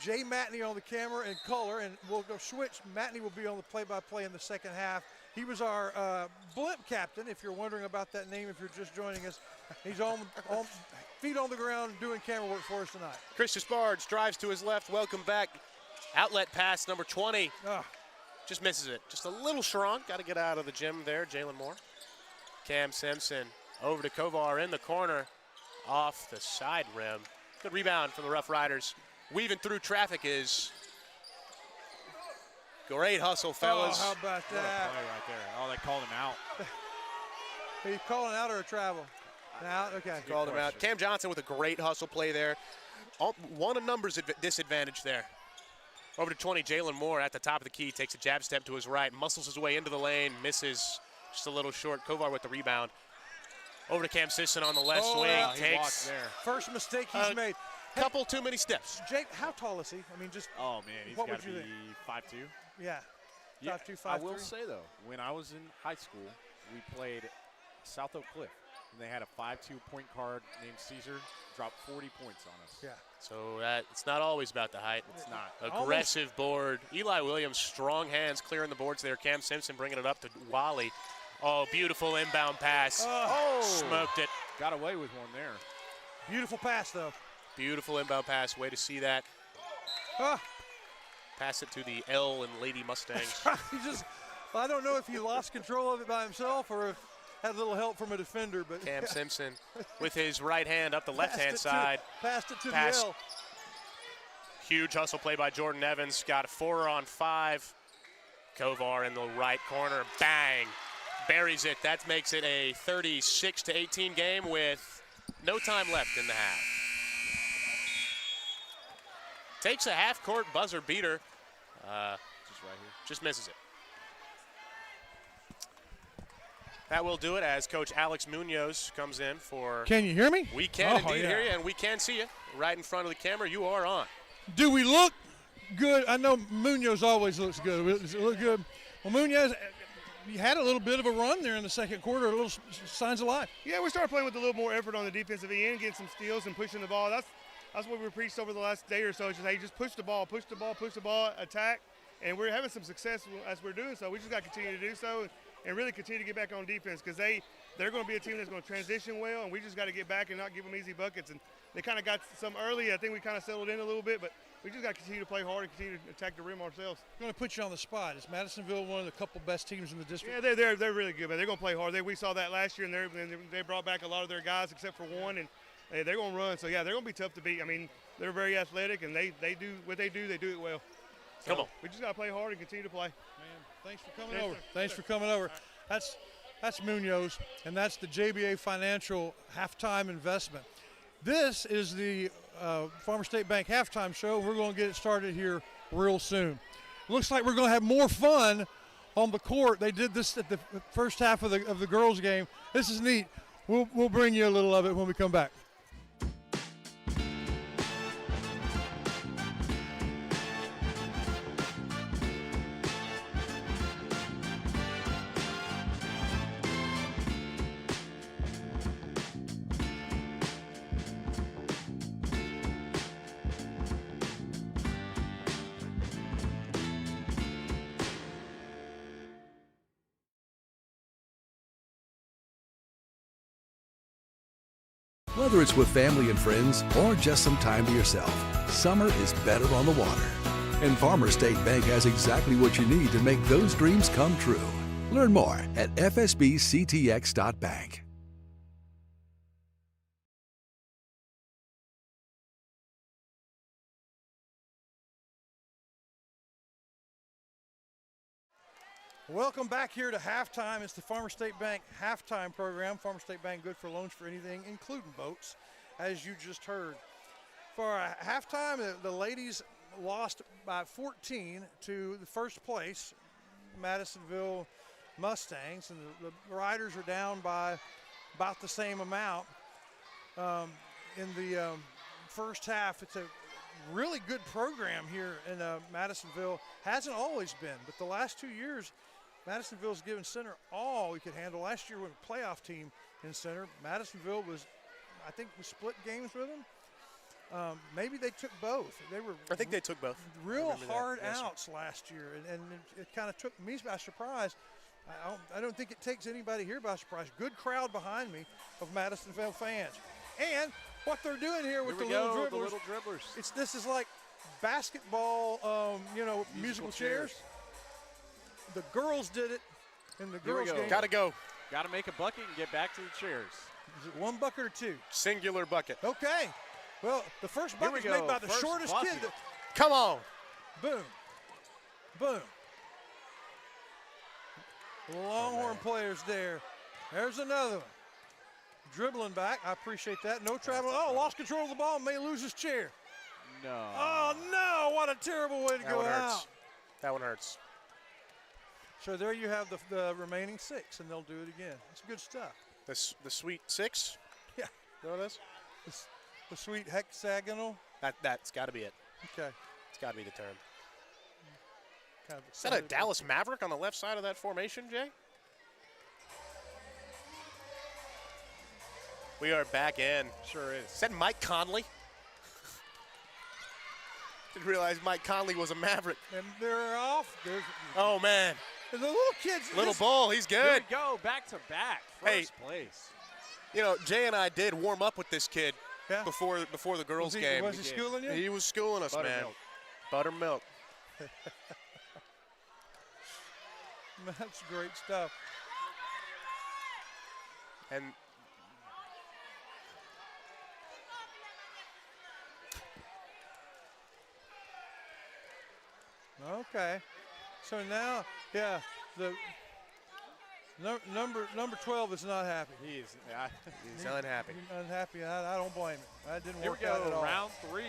Jay Matney on the camera and color, and we'll go switch. Matney will be on the play-by-play in the second half. He was our blimp captain, if you're wondering about that name, if you're just joining us. He's on feet on the ground doing camera work for us tonight. Christus Barnes drives to his left. Welcome back. Outlet pass, number 20. Just misses it. Just a little strong. Got to get out of the gym there, Jalen Moore. Cam Simpson over to Kovar in the corner. Off the side rim. Good rebound from the Rough Riders. Weaving through traffic is great hustle, fellas. Oh, how about that? What a play right there. Oh, they called him out. Are you calling out or a travel? Out? Okay. Called him out. Cam Johnson with a great hustle play there. One of numbers disadvantage there. Over to 20, Jalen Moore at the top of the key, takes a jab step to his right, muscles his way into the lane, misses just a little short. Kovar with the rebound. Over to Cam Sisson on the left wing, takes there. First mistake he's made. Couple too many steps. Jake, how tall is he? I mean, just. Oh man, he's got to be 5'2". Yeah. 5'2", 5'3". I will say though, when I was in high school, we played South Oak Cliff. and they had a 5-2 point guard named Caesar drop 40 points on us. Yeah. So it's not always about the height. It's not. Aggressive board. Eli Williams, strong hands clearing the boards there. Cam Simpson bringing it up to Wally. Oh, beautiful inbound pass. Oh. Smoked it. Got away with one there. Beautiful pass, though. Beautiful inbound pass. Way to see that. Pass it to the L and Lady Mustangs. I don't know if he lost control of it by himself or if had a little help from a defender, but Cam Simpson with his right hand up the left-hand side. Passed it to the L. Huge hustle play by Jordan Evans. Got a 4-on-5. Kovar in the right corner. Bang. Buries it. That makes it a 36-18 game with no time left in the half. Takes a half-court buzzer beater. Just right here. Just misses it. That will do it as Coach Alex Munoz comes in for. Can you hear me? We can indeed hear you, and we can see you right in front of the camera. You are on. Do we look good? I know Munoz always looks good. Does it look good? Well, Munoz, you had a little bit of a run there in the second quarter, a little signs of life. Yeah, we started playing with a little more effort on the defensive end, getting some steals and pushing the ball. That's what we preached over the last day or so. It's just, hey, just push the ball, attack. And we're having some success as we're doing so. We just got to continue to do so and really continue to get back on defense because they're going to be a team that's going to transition well, and we just got to get back and not give them easy buckets. And they kind of got some early. I think we kind of settled in a little bit, but we just got to continue to play hard and continue to attack the rim ourselves. I'm going to put you on the spot. Is Madisonville one of the couple best teams in the district? Yeah, they're really good, man. They're going to play hard. We saw that last year, and they brought back a lot of their guys except for one, and they're going to run. So, yeah, they're going to be tough to beat. I mean, they're very athletic, and they do what they do it well. So Come on. We just got to play hard and continue to play. Man, thanks for coming over. Thanks for coming over. That's Munoz, and that's the JBA Financial halftime investment. This is the Farmer State Bank halftime show. We're going to get it started here real soon. Looks like we're going to have more fun on the court. They did this at the first half of the girls' game. This is neat. We'll bring you a little of it when we come back. Whether it's with family and friends or just some time to yourself, summer is better on the water. And Farmer State Bank has exactly what you need to make those dreams come true. Learn more at fsbctx.bank. Welcome back here to halftime. It's the Farmer State Bank halftime program. Farmer State Bank, good for loans for anything, including boats, as you just heard. For halftime, the ladies lost by 14 to the first place, Madisonville Mustangs, and the Riders are down by about the same amount. In the first half, it's a really good program here in Madisonville. Hasn't always been, but the last 2 years, Madisonville's given Center all we could handle. Last year, when a playoff team in Center, Madisonville was, I think, we split games with them. Maybe they took both. I think they took both. Real hard outs last year, and it kind of took me by surprise. I don't think it takes anybody here by surprise. Good crowd behind me of Madisonville fans. And what they're doing here with the little dribblers. This is like basketball, musical chairs. The girls did it in the girls' game. Gotta go. Got to make a bucket and get back to the chairs. Is it one bucket or two? Singular bucket. Okay. Well, the first bucket is made by the shortest kid. Come on. Boom. Boom. Longhorn players there. There's another one. Dribbling back. I appreciate that. No travel. Oh, lost control of the ball. May lose his chair. No. Oh, no. What a terrible way to go out. That one hurts. So there you have the remaining 6, and they'll do it again. It's good stuff. The Sweet 6? Yeah. You know what it is? The sweet hexagonal? That's got to be it. Okay. It's got to be the term. Kind of Is that a Dallas Maverick on the left side of that formation, Jay? We are back in. Sure is. Is that Mike Conley? Didn't realize Mike Conley was a Maverick. And they're off. Oh, man. The little kids. Little Bull, he's Here good. we go, back to back. Hey. First place. You know, Jay and I did warm up with this kid before the girls' game. Was he schooling you? He was schooling us, man. Buttermilk. Buttermilk. That's great stuff. And okay. So now, the number 12 is not happy. he's unhappy. He's unhappy. I don't blame him. That didn't Here work we out at go, all. round 3.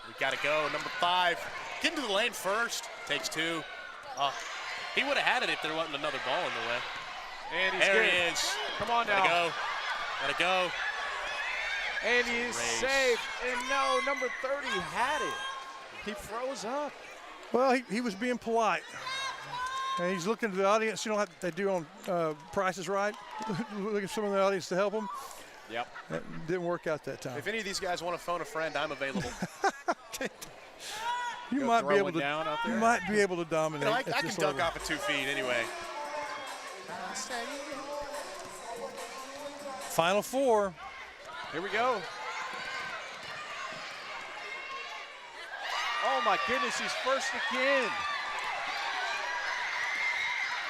We got to go. Number 5. Get into the lane first. Takes 2. He would have had it if there wasn't another ball in the way. And he's There good. he is. Come on now. Gotta go. Gotta go. And he's Race. safe. And no, number 30 had it. He froze up. Well, he was being polite. And he's looking to the audience. You know what they do on Price is Right? Look at some of the audience to help him. Yep. That didn't work out that time. If any of these guys want to phone a friend, I'm available. You Go might be throwing able to. down out You there. might be able to dominate. You know, I at can this dunk level. off of 2 feet anyway. Final 4. Here we go. Oh my goodness, he's first again.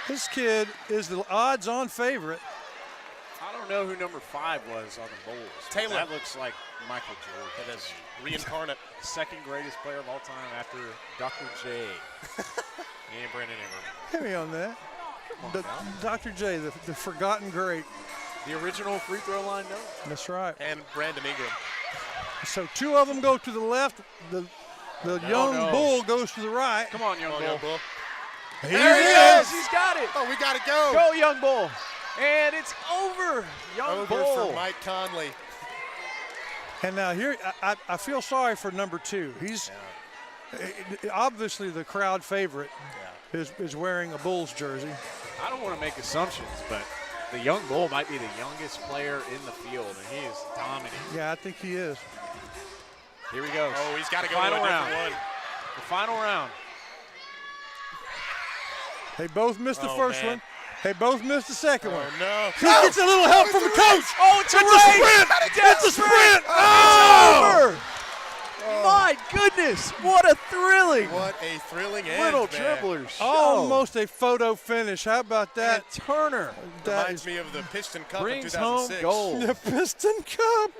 This kid is the odds-on favorite. I don't know who number 5 was on the Bulls. but Taylor. That looks like Michael Jordan. It is reincarnate. Second greatest player of all time after Dr. J. And Brandon Ingram. Hit me on that. Dr. J, the forgotten great. The original free throw line, no. That's right. And Brandon Ingram. So 2 of them go to the left. The young no. bull goes to the right. Come on, young Oh, bull. young bull. Here There he he is. is. He's got it. Oh, we got to go. Go, young bull. And it's over. Young Over bull. for Mike Conley. And now here, I feel sorry for number 2. He's obviously the crowd favorite. Is wearing a Bulls jersey. I don't want to make assumptions, but the young bull might be the youngest player in the field, and he is dominating. Yeah, I think he is. Here we go. Oh, he's got to go Final to a round. different one. The final round. They both missed the Oh, first man. one. They both missed the second one. Oh, no. He gets a little help from the coach. Oh, it's a It's a race. sprint. It's a sprint. It's over. My goodness, what a thrilling What a thrilling end, little man. dribblers show. Almost a photo finish. How about that? And Turner That Reminds is me of the Piston Cup brings in home 2006. gold. the Piston Cup.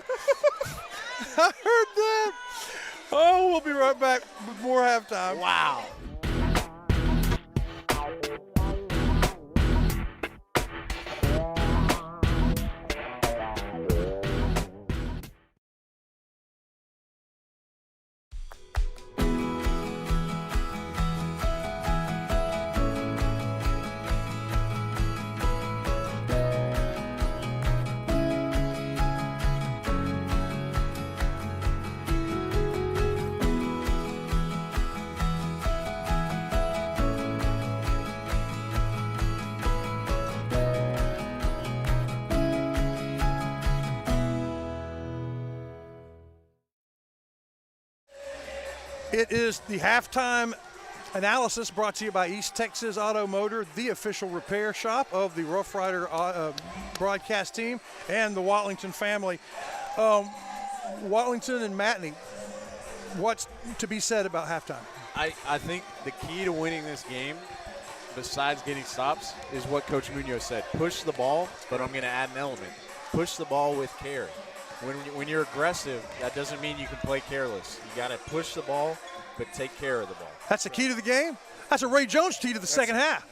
I heard that. Oh, we'll be right back with more halftime. Wow. It is the halftime analysis brought to you by East Texas Auto Motor, the official repair shop of the Rough Rider broadcast team and the Watlington family. Watlington and Matney, what's to be said about halftime? I think the key to winning this game, besides getting stops, is what Coach Munoz said. Push the ball, but I'm going to add an element. Push the ball with care. When you're aggressive, that doesn't mean you can play careless. You got to push the ball, but take care of the ball. That's the key to the game. That's a Ray Jones key to the second half.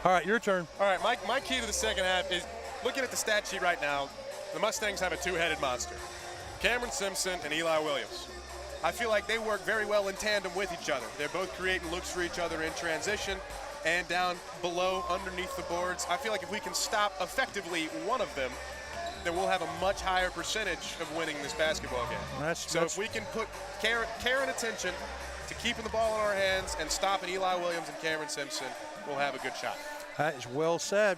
All right, your turn. All right, my key to the second half is looking at the stat sheet right now. The Mustangs have a two-headed monster, Cameron Simpson and Eli Williams. I feel like they work very well in tandem with each other. They're both creating looks for each other in transition and down below underneath the boards. I feel like if we can stop effectively one of them, then we'll have a much higher percentage of winning this basketball game. So if we can put care and attention to keeping the ball in our hands and stopping Eli Williams and Cameron Simpson, we'll have a good shot. That is well said.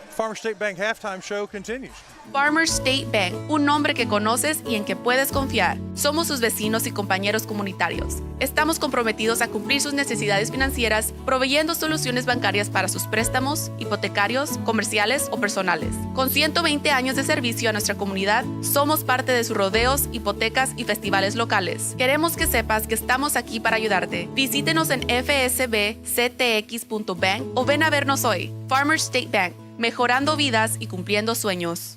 Farmer State Bank halftime show continues. Farmer State Bank, un nombre que conoces y en que puedes confiar. Somos sus vecinos y compañeros comunitarios. Estamos comprometidos a cumplir sus necesidades financieras, proveyendo soluciones bancarias para sus préstamos, hipotecarios, comerciales o personales. Con 120 años de servicio a nuestra comunidad, somos parte de sus rodeos, hipotecas y festivales locales. Queremos que sepas que estamos aquí para ayudarte. Visítenos en fsbctx.bank o ven a vernos hoy. Farmer State Bank, mejorando vidas y cumpliendo sueños.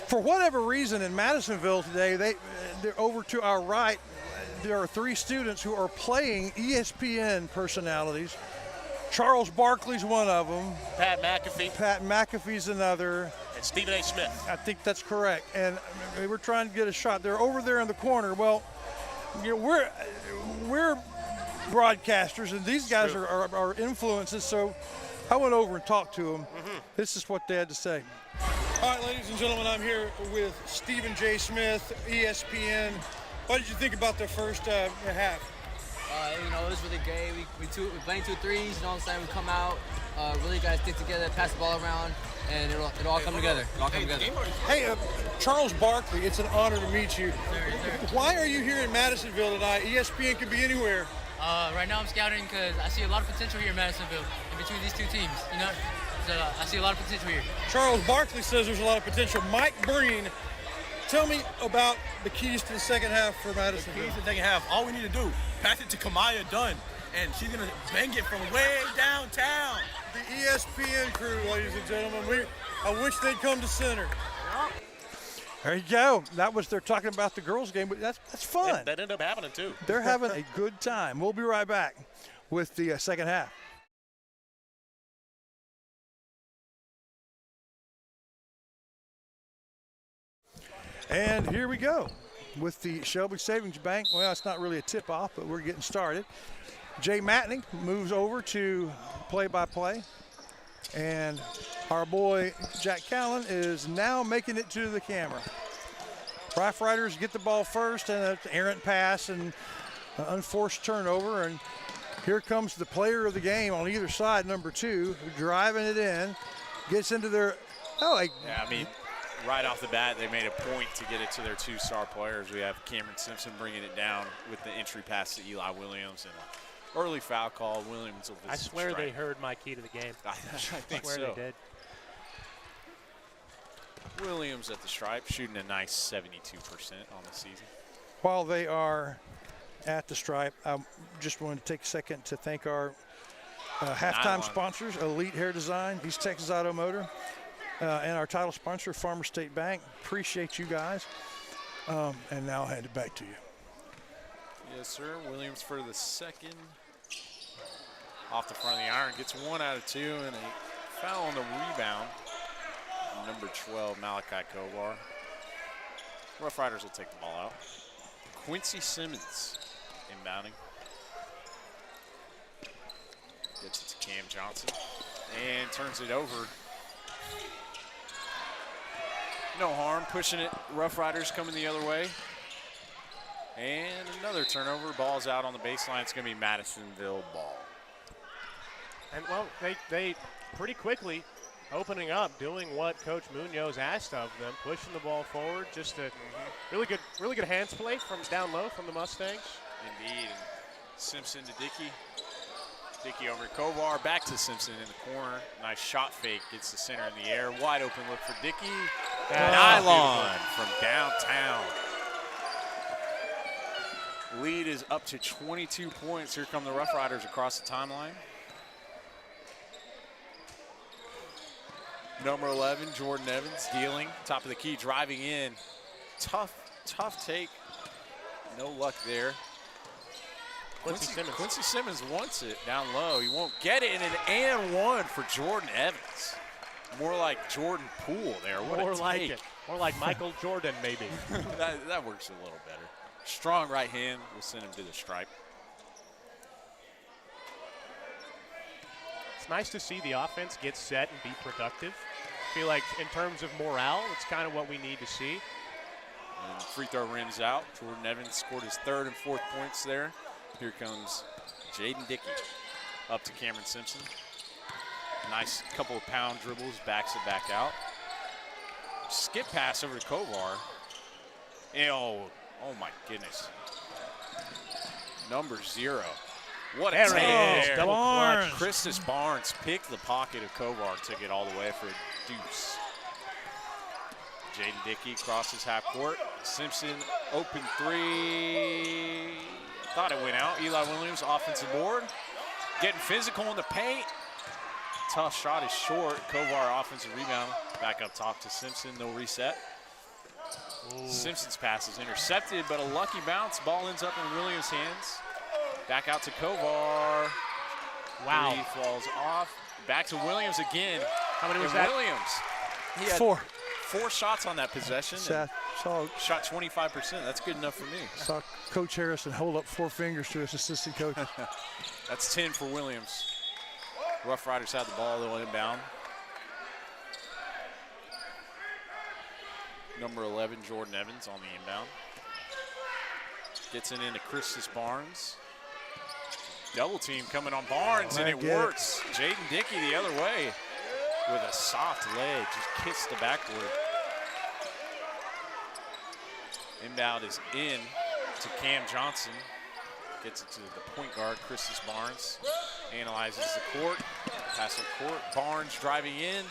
For whatever reason in Madisonville today, they're over to our right. There are 3 students who are playing ESPN personalities. Charles Barkley's one of them. Pat McAfee. Pat McAfee's another. And Stephen A. Smith. I think that's correct. And they were trying to get a shot. They're over there in the corner. Well, you know, we're broadcasters, and these guys are influences, so I went over and talked to them. This is what they had to say. All right, ladies and gentlemen, I'm here with Stephen J. Smith, ESPN. What did you think about the first half? You know, it was really great. We playing 2 threes, you know what I'm saying? We come out, really got to stick together, pass the ball around, and it'll all come together. Hey, Charles Barkley, it's an honor to meet you. Why are you here in Madisonville tonight? ESPN could be anywhere. Right now I'm scouting because I see a lot of potential here in Madisonville in between these 2 teams, you know? So I see a lot of potential here. Charles Barkley says there's a lot of potential. Mike Breen, tell me about the keys to the second half for Madisonville. The keys to the second half, all we need to do, pass it to Kamaya Dunn, and she's going to bang it from way downtown. The ESPN crew, ladies and gentlemen, I wish they'd come to center. There you go. They're talking about the girls' game, but that's fun. That ended up happening too. They're having a good time. We'll be right back with the second half. And here we go with the Shelby Savings Bank. Well, it's not really a tip-off, but we're getting started. Jay Matney moves over to play-by-play. And our boy Jack Callan is now making it to the camera. Rough Riders get the ball first, and an errant pass and an unforced turnover. And here comes the player of the game on either side, number 2, driving it in, gets into their right off the bat, they made a point to get it to their 2 star players. We have Cameron Simpson bringing it down with the entry pass to Eli Williams and an early foul call. Williams will visit I swear strike. they heard my key to the game. I think swear so. They did. Williams at the stripe, shooting a nice 72% on the season. While they are at the stripe, I just wanted to take a second to thank our halftime sponsors, Elite Hair Design, East Texas Auto Motor, and our title sponsor, Farmer State Bank. Appreciate you guys. And now I'll hand it back to you. Yes, sir. Williams for the second. Off the front of the iron, gets 1 out of 2, and a foul on the rebound. Number 12, Malachi Kovar. Rough Riders will take the ball out. Quincy Simmons inbounding. Gets it to Cam Johnson and turns it over. No harm, pushing it. Rough Riders coming the other way. And another turnover. Ball's out on the baseline. It's going to be Madisonville ball. And, well, they pretty quickly opening up, doing what Coach Munoz asked of them, pushing the ball forward. Just a really good hands play from down low from the Mustangs. Indeed. And Simpson to Dickey. Dickey over to Kovar. Back to Simpson in the corner. Nice shot fake. Gets the center in the air. Wide open look for Dickey. Nylon from downtown. Lead is up to 22 points. Here come the Rough Riders across the timeline. Number 11, Jordan Evans, dealing. Top of the key, driving in. Tough take. No luck there. Quincy Simmons wants it down low. He won't get it, and an and 1 for Jordan Evans. More like Jordan Poole there. What More a like take. it. More like Michael Jordan, maybe. that works a little better. Strong right hand will send him to the stripe. It's nice to see the offense get set and be productive. I feel like in terms of morale, it's kind of what we need to see. And free throw rims out. Jordan Evans scored his 3rd and 4th points there. Here comes Jaden Dickey up to Cameron Simpson. Nice couple of pound dribbles, backs it back out. Skip pass over to Kovar. Oh my goodness. Number 0. What a There take it is, there. double clutch. Christus Barnes picked the pocket of Kovar and took it all the way for a deuce. Jaden Dickey crosses half court. Simpson open 3. Thought it went out. Eli Williams offensive board. Getting physical in the paint. Tough shot is short. Kovar offensive rebound. Back up top to Simpson. No reset. Ooh. Simpson's pass is intercepted, but a lucky bounce. Ball ends up in Williams' hands. Back out to Kovar. Wow. 3 falls off. Back to Williams again. How many was and that? Williams. He had 4 shots on that possession. Shot 25%. That's good enough for me. Saw Coach Harrison hold up 4 fingers to his assistant coach. That's 10 for Williams. Rough Riders have the ball. They'll inbound. Number 11, Jordan Evans on the inbound. Gets it into Christus Barnes. Double team coming on Barnes, and it works. Jaden Dickey the other way with a soft leg. Just kissed the backboard. Inbound is in to Cam Johnson. Gets it to the point guard, Christus Barnes. Analyzes the court. Pass the court. Barnes driving in.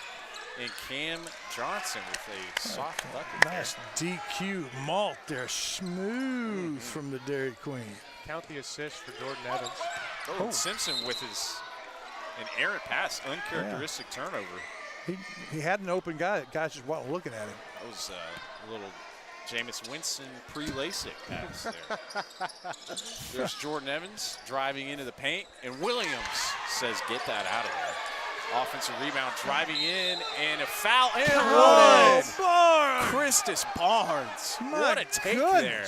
And Cam Johnson with a soft bucket. Nice DQ malt there. Smooth from the Dairy Queen. Count the assist for Jordan Evans. Oh, Simpson with an errant pass, uncharacteristic turnover. He had an open guy. That guys just wasn't looking at him. That was a little Jameis Winston pre-LASIK pass there. There's Jordan Evans driving into the paint, and Williams says, get that out of there. Offensive rebound driving in, and a foul. And Barnes! Christus Barnes. What a take there.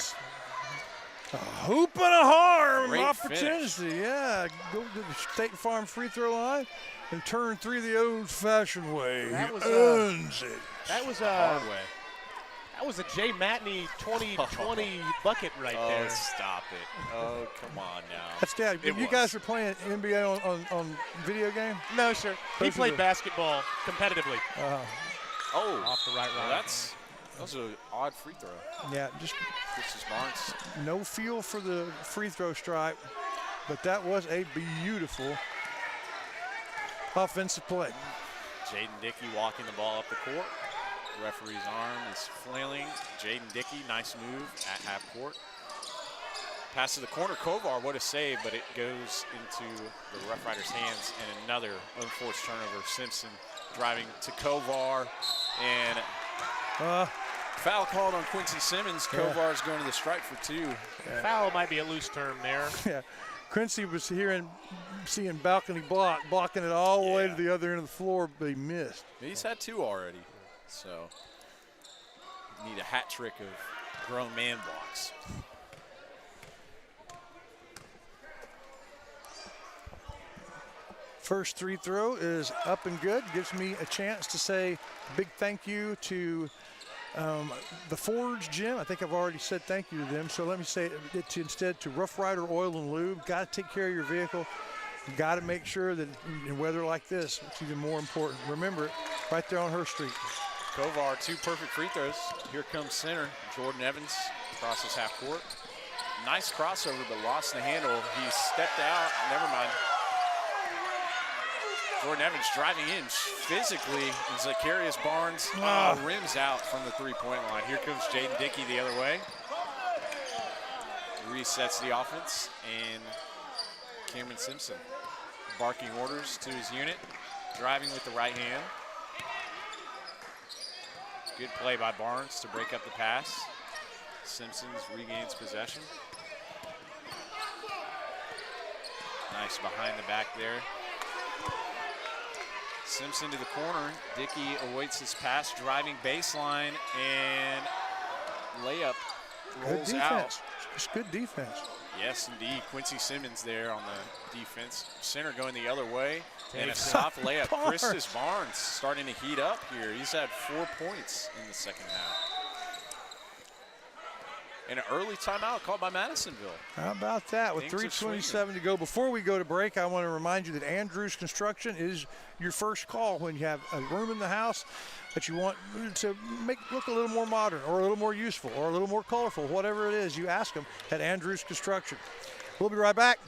A hoop and a harm Great opportunity. finish. Yeah, go to the State Farm free throw line and turn 3 the old-fashioned way. That was owns it. That was hard way. That was a Jay Matney 2020 bucket right there. Oh, stop it. Oh, come on now. That's Dad. You guys were playing NBA on video game? No, sir. He played basketball competitively. Off the right well, line. That's an odd free throw. Yeah, just Christus Barnes. no feel for the free throw stripe, but that was a beautiful offensive play. Jaden Dickey walking the ball up the court. Referee's arm is flailing. Jaden Dickey, nice move at half court. Pass to the corner. Kovar, what a save, but it goes into the Rough Riders' hands, and another unforced turnover. Simpson driving to Kovar, and foul called on Quincy Simmons. Kovar is going to the strike for 2. Foul might be a loose term there. Yeah, Quincy was seeing balcony blocking it all the way to the other end of the floor, but he missed. He's had 2 already, so need a hat trick of grown man blocks. First free throw is up and good. Gives me a chance to say big thank you to the Forge Gym. I think I've already said thank you to them, so let me say it instead to Rough Rider Oil and Lube. Got to take care of your vehicle. Got to make sure that in weather like this, it's even more important. Remember it, right there on Her Street. Kovar, 2 perfect free throws. Here comes center, Jordan Evans, crosses half court. Nice crossover, but lost the handle. He stepped out, never mind. Jordan Evans driving in physically, and Zacharias Barnes rims out from the 3-point line. Here comes Jaden Dickey the other way. Resets the offense, and Cameron Simpson barking orders to his unit, driving with the right hand. Good play by Barnes to break up the pass. Simpsons regains possession. Nice behind the back there. Simpson to the corner. Dickey awaits his pass, driving baseline, and layup rolls out. Just good defense. Yes, indeed. Quincy Simmons there on the defense. Center going the other way. And a soft layup. Christus Barnes starting to heat up here. He's had 4 points in the second half. And an early timeout called by Madisonville. How about that? With Things are 3:27 to go. Before we go to break, I want to remind you that Andrews Construction is your first call when you have a room in the house that you want to make look a little more modern or a little more useful or a little more colorful. Whatever it is, you ask them at Andrews Construction. We'll be right back.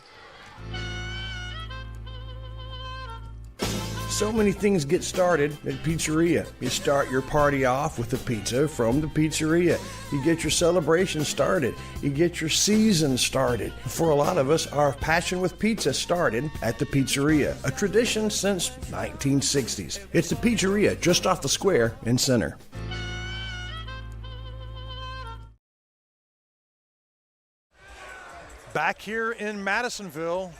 So many things get started at Pizzeria. You start your party off with a pizza from the pizzeria. You get your celebration started. You get your season started. For a lot of us, our passion with pizza started at the pizzeria, a tradition since 1960s. It's the Pizzeria just off the square in Center. Back here in Madisonville,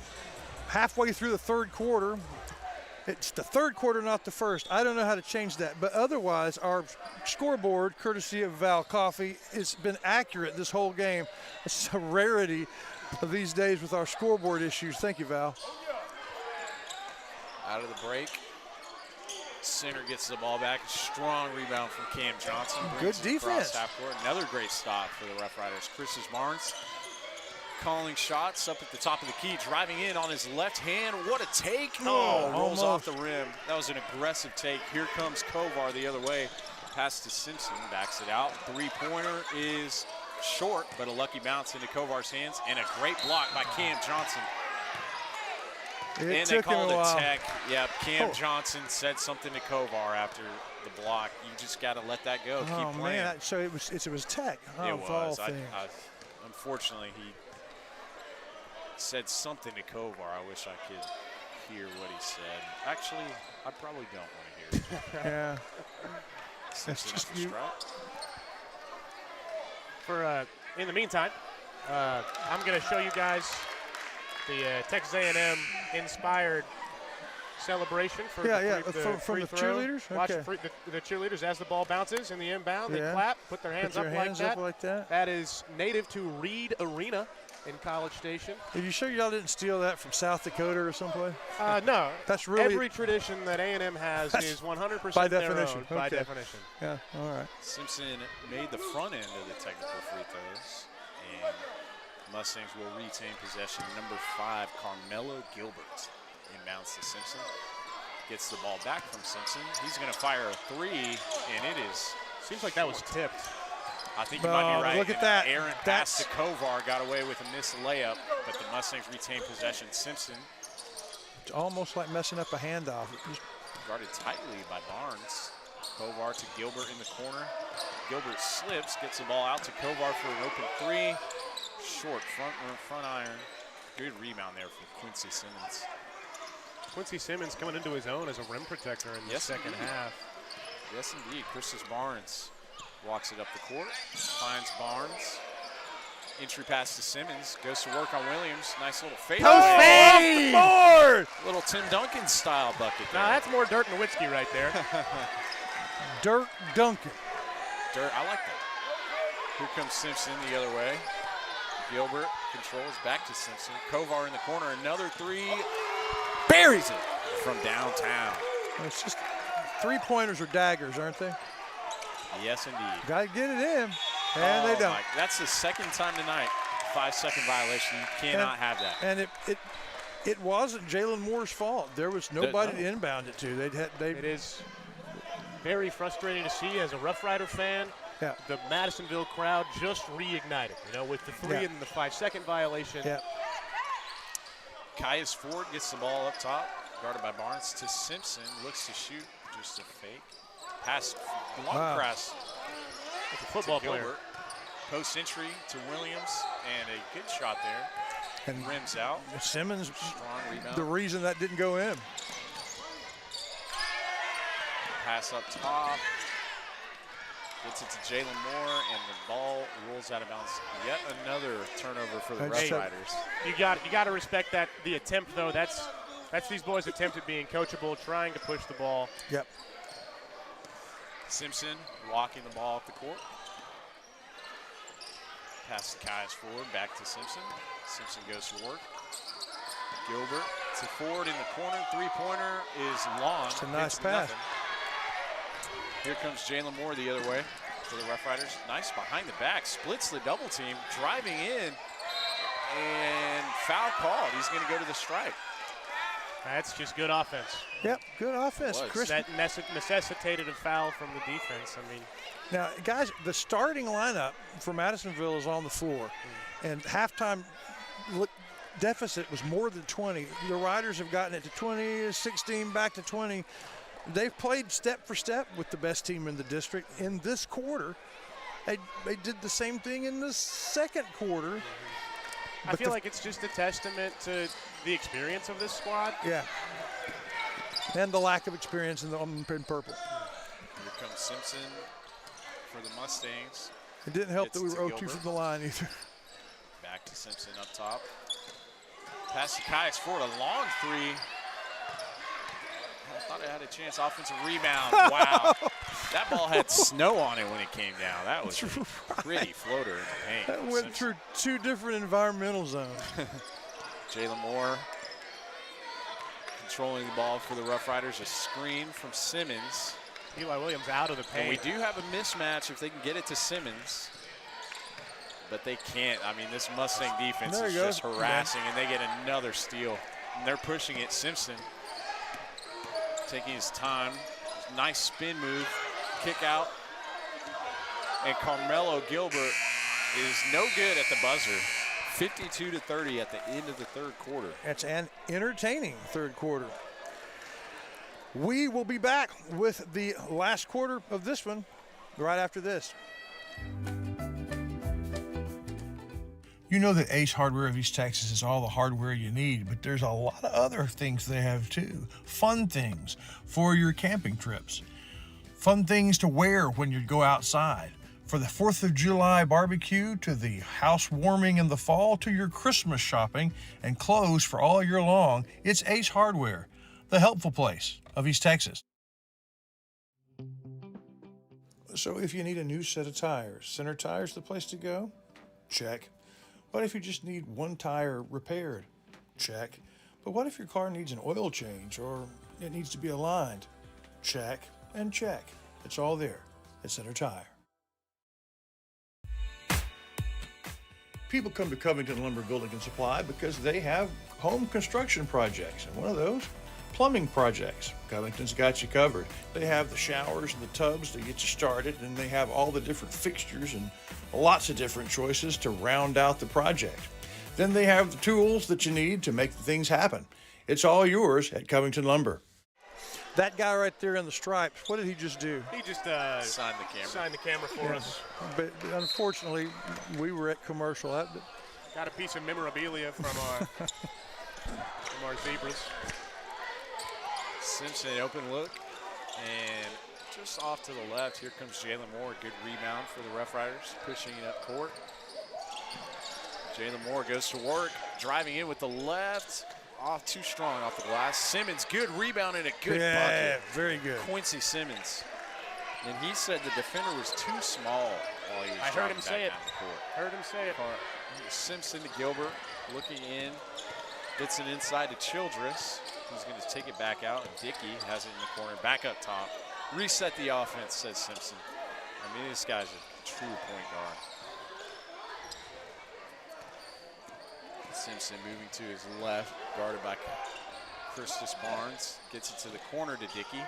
halfway through the third quarter. It's the third quarter, not the first. I don't know how to change that. But otherwise, our scoreboard, courtesy of Val Coffee, has been accurate this whole game. It's a rarity of these days with our scoreboard issues. Thank you, Val. Out of the break. Center gets the ball back. Strong rebound from Cam Johnson. Good defense. Half court. Another great stop for the Rough Riders. Chris Barnes calling shots up at the top of the key, driving in on his left hand. What a take. No, rolls off the rim. That was an aggressive take. Here comes Kovar the other way. Pass to Simpson, backs it out. Three-pointer is short, but a lucky bounce into Kovar's hands, and a great block by Cam Johnson. And they called it tech. Yeah, Cam Johnson said something to Kovar after the block. You just got to let that go. Keep playing. Man, so it was tech. It was. Unfortunately, he said something to Kovar. I wish I could hear what he said. Actually, I probably don't want to hear it. Yeah. That's just you. For in the meantime, I'm going to show you guys the Texas A&M inspired celebration for from the cheerleaders. Watch the cheerleaders as the ball bounces in the inbound. They clap, put their hands up like that. That is native to Reed Arena in College Station. Are you sure y'all didn't steal that from South Dakota or someplace? No. That's really every tradition that A&M has is 100% by their definition. own, by definition. Yeah, all right. Simpson made the front end of the technical free throws, and Mustangs will retain possession. Number 5, Carmelo Gilbert, inbounds to Simpson. Gets the ball back from Simpson. He's going to fire a three, and it is. Seems like that was tipped. I think you might be right. Look at that. Aaron pass to Kovar, got away with a missed layup, but the Mustangs retain possession. Simpson. It's almost like messing up a handoff. Guarded tightly by Barnes. Kovar to Gilbert in the corner. Gilbert slips, gets the ball out to Kovar for an open three. Short front iron. Good rebound there for Quincy Simmons. Quincy Simmons coming into his own as a rim protector in the second half. Yes, indeed. Chris Barnes walks it up the court, finds Barnes. Entry pass to Simmons, goes to work on Williams. Nice little fade. Post fade! Board! Little Tim Duncan style bucket there. Now that's more Dirk Nowitzki right there. Dirk Duncan. I like that. Here comes Simpson the other way. Gilbert controls back to Simpson. Kovar in the corner, another three. Buries it from downtown. It's just three-pointers or daggers, aren't they? Yes, indeed. Got to get it in, and they don't. That's the second time tonight. 5-second violation. You cannot have that. And it wasn't Jalen Moore's fault. There was nobody to inbound it to. It is very frustrating to see as a Rough Rider fan. Yeah. The Madisonville crowd just reignited, with the three and the 5-second violation. Yeah. Caius Ford gets the ball up top, guarded by Barnes to Simpson. Looks to shoot, just a fake. Pass, long press. It's a football player. Post entry to Williams, and a good shot there. And rims out. Simmons, strong rebound. The reason that didn't go in. Pass up top. Gets it to Jalen Moore, and the ball rolls out of bounds. Yet another turnover for the Rough Riders. You got to respect that. The attempt, though, that's these boys' attempt at being coachable, trying to push the ball. Yep. Simpson walking the ball up the court. Pass to Caius Ford, back to Simpson. Simpson goes to work. Gilbert to Ford in the corner. Three-pointer is long. It's a nice pass. Here comes Jalen Moore the other way. for the Rough Riders. Nice behind the back, splits the double team, driving in, and foul called. He's going to go to the stripe. That's just good offense. Yep, good offense. Chris, that necessitated a foul from the defense. I mean, now, guys, the starting lineup for Madisonville is on the floor, and halftime deficit was more than 20. The Riders have gotten it to 20, 16, back to 20. They've played step for step with the best team in the district in this quarter. They did the same thing in the second quarter. I feel like it's just a testament to the experience of this squad. Yeah. And the lack of experience in purple. Here comes Simpson for the Mustangs. It didn't help that we were 0-2 from the line either. Back to Simpson up top. Pass to Kayaks Ford, a long three. I thought I had a chance. Offensive rebound. Wow. That ball had snow on it when it came down. That was a pretty floater in the paint. That went through two different environmental zones. Jalen Moore controlling the ball for the Rough Riders. A screen from Simmons. Eli Williams out of the paint. And we do have a mismatch if they can get it to Simmons. But they can't. I mean, this Mustang defense is just harassing, and they get another steal. And they're pushing it. Simpson taking his time. Nice spin move. Kick out. And Carmelo Gilbert is no good at the buzzer. 52-30 at the end of the third quarter. It's an entertaining third quarter. We will be back with the last quarter of this one right after this. You know that Ace Hardware of East Texas is all the hardware you need, but there's a lot of other things they have too. Fun things for your camping trips. Fun things to wear when you go outside. For the 4th of July barbecue, to the house warming in the fall, to your Christmas shopping and clothes for all year long, it's Ace Hardware, the helpful place of East Texas. So if you need a new set of tires, Center Tire's the place to go? Check. What if you just need one tire repaired? Check. But what if your car needs an oil change or it needs to be aligned? Check and check. It's all there at Center Tire. People come to Covington Lumber Building and Supply because they have home construction projects, and one of those, plumbing projects. Covington's got you covered. They have the showers and the tubs to get you started, and they have all the different fixtures and lots of different choices to round out the project. Then they have the tools that you need to make things happen. It's all yours at Covington Lumber. That guy right there in the stripes, what did he just do? He just signed the camera for us. But unfortunately, we were at commercial. Got a piece of memorabilia from our zebras. Simpson, open look, and just off to the left, here comes Jalen Moore. Good rebound for the Rough Riders, pushing it up court. Jalen Moore goes to work, driving in with the left. Off too strong off the glass. Simmons, good rebound and a good bucket. Very good. Quincy Simmons. And he said the defender was too small while he was I heard him say it. Heard him say it. Simpson to Gilbert, looking in. Gets it inside to Childress. He's going to take it back out, and Dickey has it in the corner. Back up top. Reset the offense, says Simpson. I mean, this guy's a true point guard. Simpson moving to his left, guarded by Christus Barnes. Gets it to the corner to Dickey.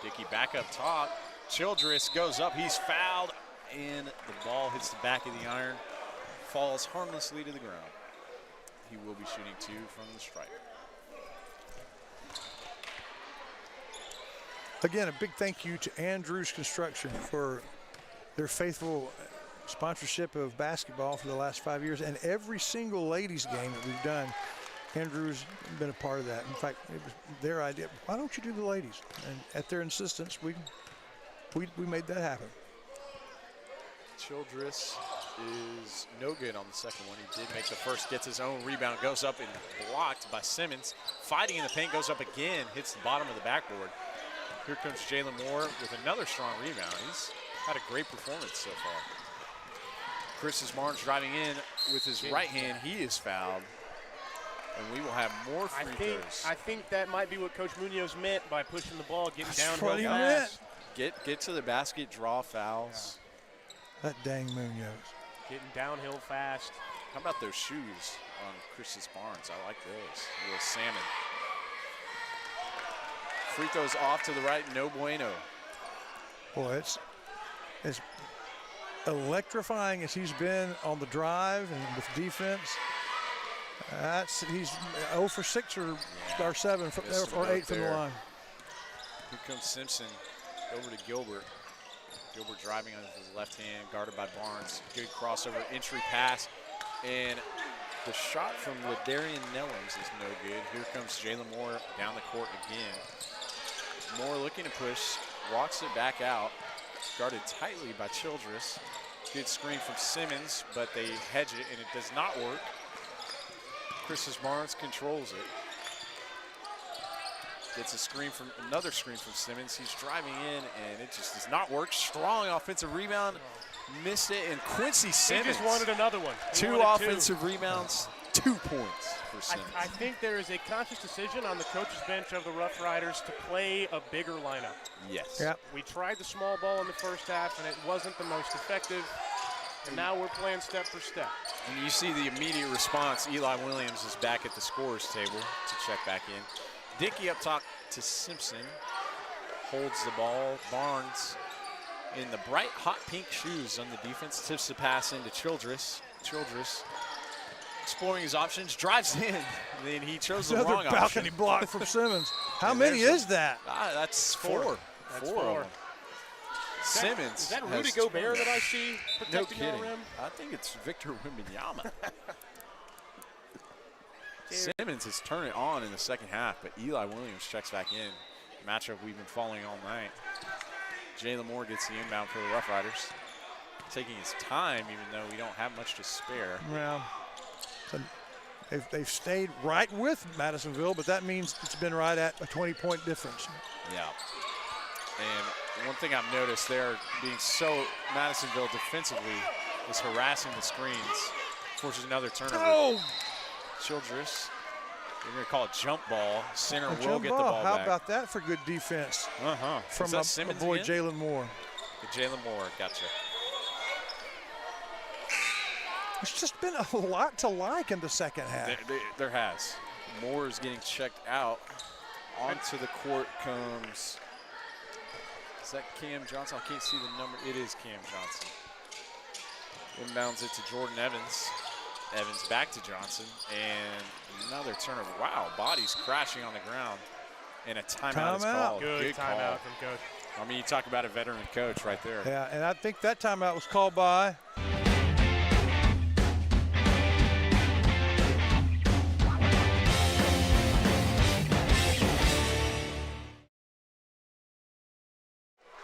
Dickey back up top. Childress goes up, he's fouled, and the ball hits the back of the iron, falls harmlessly to the ground. He will be shooting two from the stripe. Again, a big thank you to Andrews Construction for their faithful sponsorship of basketball for the last 5 years, and every single ladies game that we've done, Andrew's been a part of that. In fact, it was their idea. Why don't you do the ladies? And at their insistence, we made that happen. Childress is no good on the second one. He did make the first, gets his own rebound, goes up and blocked by Simmons. Fighting in the paint, goes up again, hits the bottom of the backboard. Here comes Jalen Moore with another strong rebound. He's had a great performance so far. Christus Barnes driving in with his right hand. He is fouled. And we will have more free throws. I think that might be what Coach Munoz meant by pushing the ball, getting down what real he fast. Get to the basket, draw fouls. That dang Munoz. Getting downhill fast. How about those shoes on Christus Barnes? I like those. A little salmon. Free throws off to the right, no bueno. Boy, it's electrifying as he's been on the drive and with defense. He's 0 for 6 or 7 or 8 from the line. Here comes Simpson over to Gilbert. Gilbert driving on his left hand, guarded by Barnes. Good crossover, entry pass, and the shot from Ladarian Nellums is no good. Here comes Jalen Moore down the court again. Moore looking to push, walks it back out, guarded tightly by Childress. Good screen from Simmons, but they hedge it, and it does not work. Christus Barnes controls it. Gets another screen from Simmons. He's driving in, and it just does not work. Strong offensive rebound, missed it, and Quincy Simmons. He just wanted another one. Two offensive rebounds, 2 points for Simmons. I think there is a conscious decision on the coach's bench of the Rough Riders to play a bigger lineup. Yes. Yep. We tried the small ball in the first half, and it wasn't the most effective. And now we're playing step for step. And you see the immediate response. Eli Williams is back at the scorer's table to check back in. Dickey up top to Simpson. Holds the ball. Barnes in the bright hot pink shoes on the defense. Tips the pass into Childress. Childress exploring his options. Drives in. And then he chose the wrong option. Another balcony block from Simmons. How many is that? That's four. That's four. Simmons. Is that Rudy Gobert that I see protecting no our rim? I think it's Victor Wembanyama. Simmons has turned it on in the second half, but Eli Williams checks back in. Matchup we've been following all night. Jalen Moore gets the inbound for the Rough Riders. Taking his time, even though we don't have much to spare. Well, they've stayed right with Madisonville, but that means it's been right at a 20-point difference. Yeah. And one thing I've noticed, they're being so Madisonville defensively is harassing the screens. Forces another turnover. Oh! Childress, we're going to call it jump ball. Center will Jump get the ball How back. about that for good defense? From my boy Jalen Moore. Jalen Moore, gotcha. There's just been a lot to like in the second half. There has. Moore is getting checked out. Onto the court comes, is that Cam Johnson? I can't see the number. It is Cam Johnson. Inbounds it to Jordan Evans. Evans back to Johnson, and another turnover. Wow, bodies crashing on the ground, and a timeout is called. Good call. timeout from coach. I mean, you talk about a veteran coach right there. Yeah, and I think that timeout was called by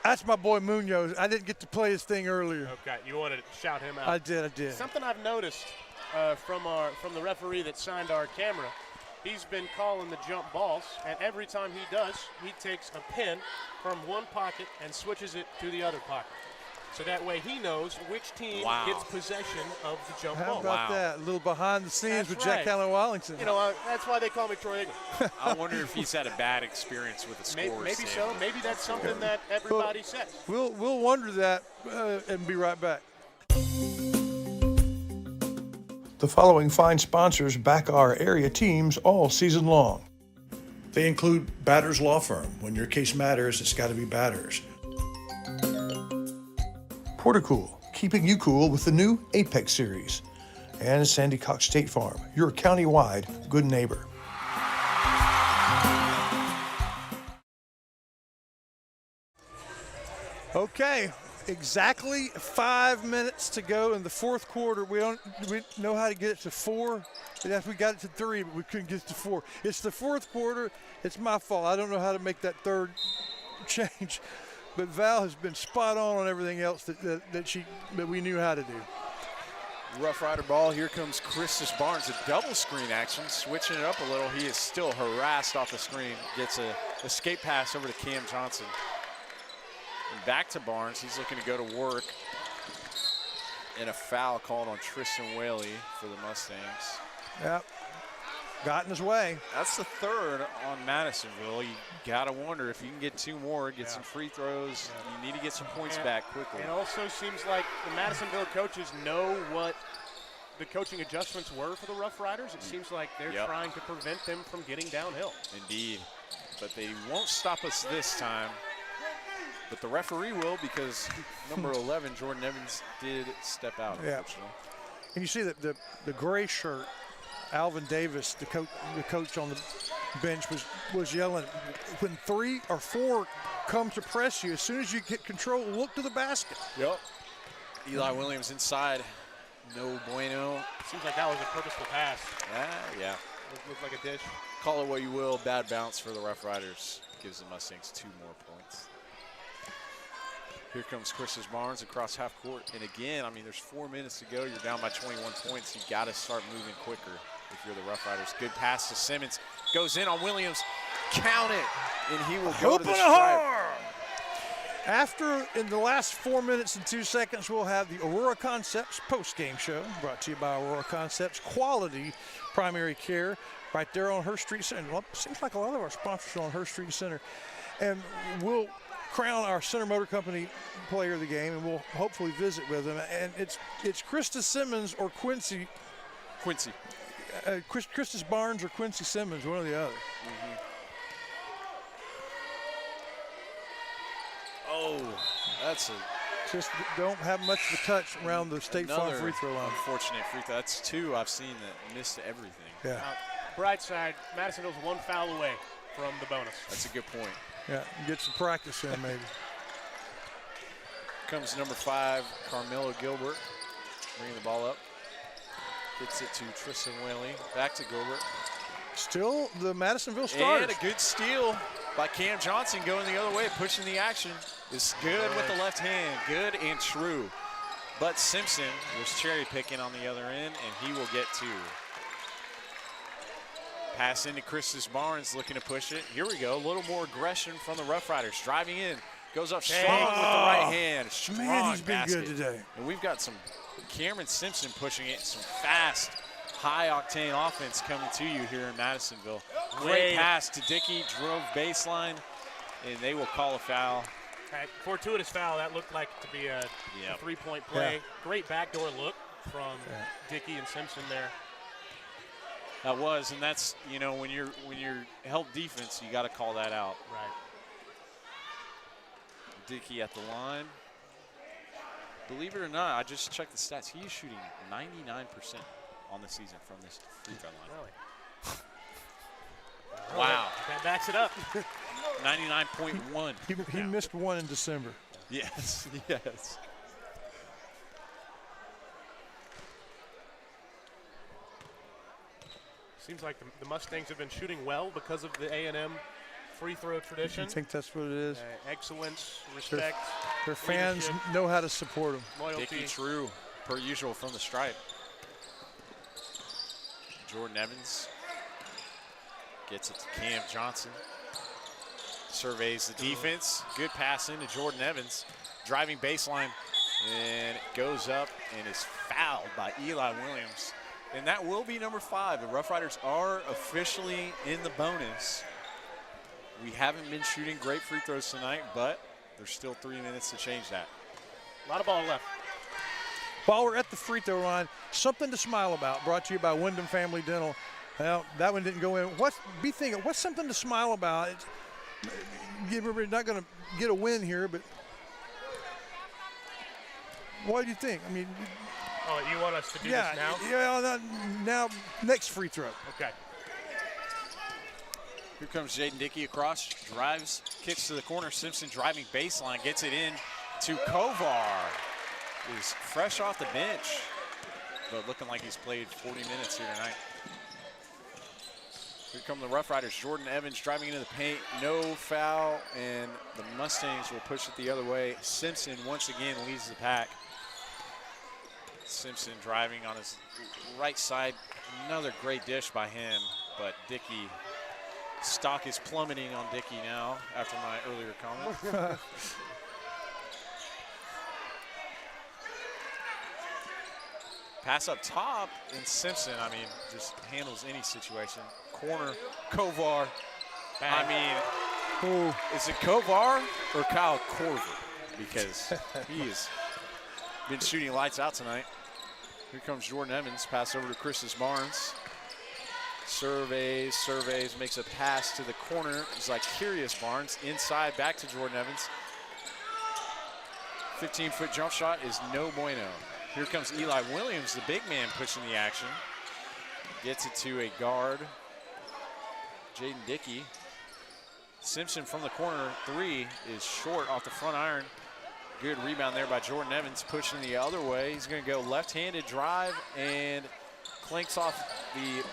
that's my boy Munoz. I didn't get to play his thing earlier. Okay, you wanted to shout him out. I did. Something I've noticed from the referee that signed our camera, he's been calling the jump balls, and every time he does, he takes a pin from one pocket and switches it to the other pocket. So that way he knows which team gets possession of the jump ball. How about that? A little behind the scenes with right. Jack Allen Wallington. You know, that's why they call me Troy Eagle. I wonder if he's had a bad experience with the scores. Maybe so. Maybe that's something that everybody says. We'll wonder that and be right back. The following fine sponsors back our area teams all season long. They include Batters Law Firm. When your case matters, it's got to be Batters. Portacool, keeping you cool with the new Apex series. And Sandy Cox State Farm, your county-wide good neighbor. Okay, exactly 5 minutes to go in the fourth quarter. We know how to get it to 4. We got it to 3, but we couldn't get it to 4. It's the fourth quarter. It's my fault. I don't know how to make that third change. But Val has been spot on everything else that we knew how to do. Rough Rider ball. Here comes Christus Barnes. A double screen action, switching it up a little. He is still harassed off the screen. Gets a escape pass over to Cam Johnson. And back to Barnes. He's looking to go to work. And a foul called on Tristan Whaley for the Mustangs. Yep. got in his way. That's the third on Madisonville. You got to wonder if you can get 2 more, get some free throws. You need to get some points back quickly. It also seems like the Madisonville coaches know what the coaching adjustments were for the Rough Riders. It seems like they're trying to prevent them from getting downhill. Indeed. But they won't stop us this time. But the referee will, because number 11, Jordan Evans, did step out, unfortunately. And you see that the gray shirt, Alvin Davis, the coach on the bench, was yelling, when 3 or 4 come to press you, as soon as you get control, look to the basket. Yep. Eli Williams inside. No bueno. Seems like that was a purposeful pass. Yeah. Looked like a dish. Call it what you will. Bad bounce for the Rough Riders. Gives the Mustangs 2 more points. Here comes Christus Barnes across half court. And again, I mean, there's 4 minutes to go. You're down by 21 points. You got to start moving quicker if you're the Rough Riders. Good pass to Simmons. Goes in on Williams. Count it. And he will go to the stripe. After, in the last 4 minutes and 2 seconds, we'll have the Aurora Concepts post-game show, brought to you by Aurora Concepts Quality Primary Care, right there on Hurst Street Center. Well, seems like a lot of our sponsors are on Hurst Street Center. And we'll crown our Center Motor Company player of the game, and we'll hopefully visit with them. And it's Krista Simmons or Quincy. Christus Barnes or Quincy Simmons, one or the other. Oh, that's just don't have much of a touch around the State Farm free throw line. Unfortunate free throw. That's 2 I've seen that missed everything. Yeah. Bright side, Madisonville's 1 foul away from the bonus. That's a good point. Yeah, get some practice in maybe. Comes number 5, Carmelo Gilbert, bringing the ball up. Gets it to Tristan Whaley. Back to Gilbert. Still the Madisonville starters. And a good steal by Cam Johnson going the other way, pushing the action. Is good with the left hand, good and true. But Simpson was cherry picking on the other end, and he will get 2. Pass into Christus Barnes, looking to push it. Here we go, a little more aggression from the Rough Riders. Driving in, goes up strong with the right hand. Strong Man, he's been basket. good today. And we've got some Cameron Simpson pushing it, some fast, high-octane offense coming to you here in Madisonville. Great pass to Dickey, drove baseline, and they will call a foul. Fortuitous foul. That looked like to be a 3-point play. Yeah. Great backdoor look from Dickey and Simpson there. That was, and that's, you know, when you're help defense, you got to call that out. Right. Dickey at the line. Believe it or not, I just checked the stats. He is shooting 99% on the season from this free throw line. Really? Wow. That backs it up. 99.1. He missed 1 in December. Yes, yes. Seems like the Mustangs have been shooting well because of the A&M free throw tradition. I think that's what it is. Excellence, respect. Their fans know how to support them. Loyalty. Dickey true, per usual from the stripe. Jordan Evans gets it to Cam Johnson. Surveys the defense. Good pass into Jordan Evans. Driving baseline, and it goes up and is fouled by Eli Williams. And that will be number 5. The Rough Riders are officially in the bonus. We haven't been shooting great free throws tonight, but there's still 3 minutes to change that. A lot of ball left. While we're at the free throw line, something to smile about, brought to you by Wyndham Family Dental. Well, that one didn't go in. What's something to smile about? We're not going to get a win here, but what do you think? I mean, oh, you want us to do this now? Yeah, now next free throw. Okay. Here comes Jaden Dickey across, drives, kicks to the corner. Simpson driving baseline, gets it in to Kovar. Is fresh off the bench, but looking like he's played 40 minutes here tonight. Here come the Rough Riders. Jordan Evans driving into the paint, no foul, and the Mustangs will push it the other way. Simpson once again leads the pack. Simpson driving on his right side. Another great dish by him, but Dickey, stock is plummeting on Dickey now after my earlier comment. Pass up top, and Simpson, I mean, just handles any situation. Corner, Kovar. I mean, is it Kovar or Kyle Corver? Because he has been shooting lights out tonight. Here comes Jordan Evans, pass over to Chris Barnes. Surveys, makes a pass to the corner. It's like Curious Barnes, inside, back to Jordan Evans. 15-foot jump shot is no bueno. Here comes Eli Williams, the big man pushing the action. Gets it to a guard, Jaden Dickey. Simpson from the corner, 3 is short off the front iron. Good rebound there by Jordan Evans, pushing the other way. He's going to go left-handed drive and clinks off the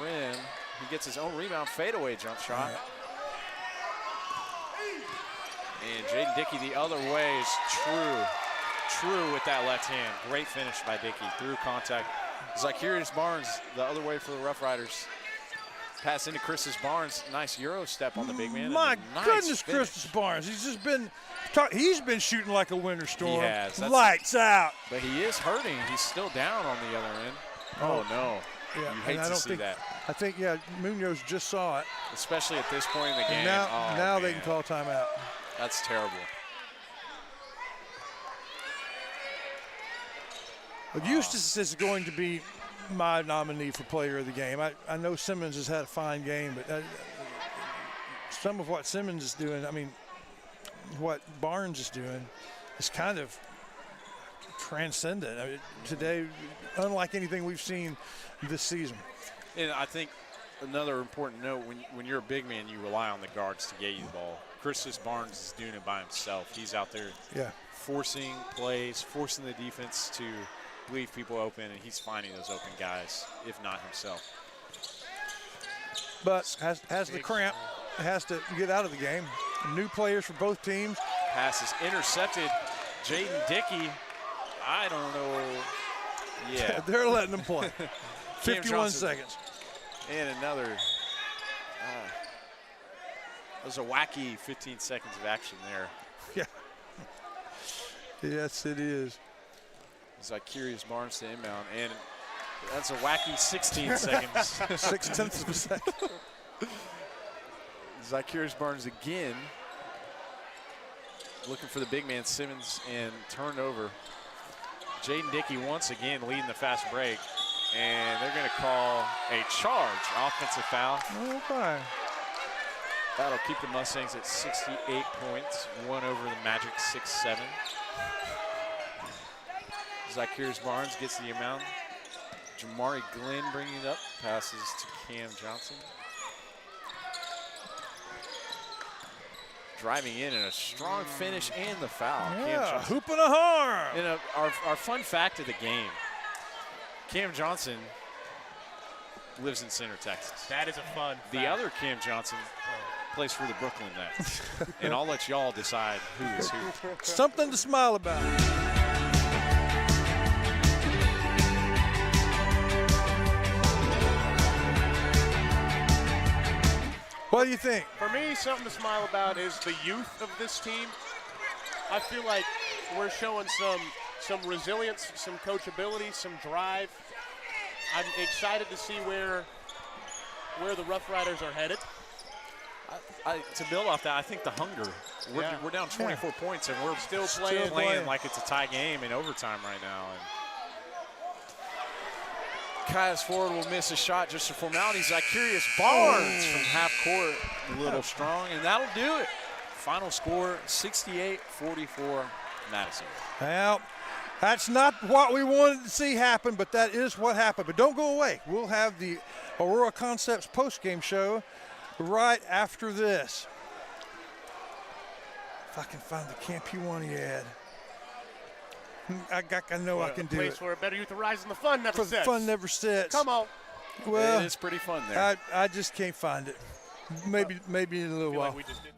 rim. He gets his own rebound, fadeaway jump shot. And Jaden Dickey the other way is true with that left hand. Great finish by Dickey through contact. Zacharias Barnes the other way for the Rough Riders. Pass into Chris Barnes. Nice Euro step on the big man. My nice goodness, finish. Chris Barnes. He's just been shooting like a winter storm. He has. Lights out. But he is hurting. He's still down on the other end. Oh, no. Yeah, you hate to see that. I think, Munoz just saw it. Especially at this point in the game. And now they can call timeout. That's terrible. But Eustace is going to be my nominee for player of the game. I know Simmons has had a fine game, but some of what Simmons is doing, I mean, what Barnes is doing is kind of transcendent. I mean, today, unlike anything we've seen this season. And I think another important note, when you're a big man, you rely on the guards to get you the ball. Chris Barnes is doing it by himself. He's out there forcing plays, forcing the defense to leave people open, and he's finding those open guys, if not himself. But has the cramp, has to get out of the game. New players for both teams. Pass is intercepted. Jaden Dickey, I don't know. Yeah. They're letting them play. 51 seconds. And another. It was a wacky 15 seconds of action there. Yeah. Yes, it is. Zacharias Barnes to inbound, and that's a wacky 16 seconds. 0.6 of a second. Zacharias Barnes again, looking for the big man Simmons, and turned over. Jaden Dickey once again leading the fast break, and they're going to call a charge, offensive foul. Okay. That'll keep the Mustangs at 68 points, one over the Magic 6-7. Zacharias Barnes gets the amount. Jamari Glenn bringing it up, passes to Cam Johnson. Driving in and a strong finish and the foul. Yeah, hoop and a horn. And our fun fact of the game, Cam Johnson lives in Center, Texas. That is a fun fact. The other Cam Johnson plays for the Brooklyn Nets. And I'll let y'all decide who is who. Something to smile about. What do you think? For me, something to smile about is the youth of this team. I feel like we're showing some resilience, some coachability, some drive. I'm excited to see where the Rough Riders are headed. To build off that, I think the hunger. We're down 24 points, and we're still playing like it's a tie game in overtime right now. And Caius Ford will miss a shot, just a formality. Zacharias Barnes from half court, a little strong, and that'll do it. Final score, 68-44, Madison. Well, that's not what we wanted to see happen, but that is what happened. But don't go away. We'll have the Aurora Concepts postgame show right after this. If I can find the Camp Pewanee ad. I know I can do it. Place where better youth arise and the fun never sets. Fun never sets. Come on. Well, it is pretty fun there. I just can't find it. Maybe in a little while. Like we just did.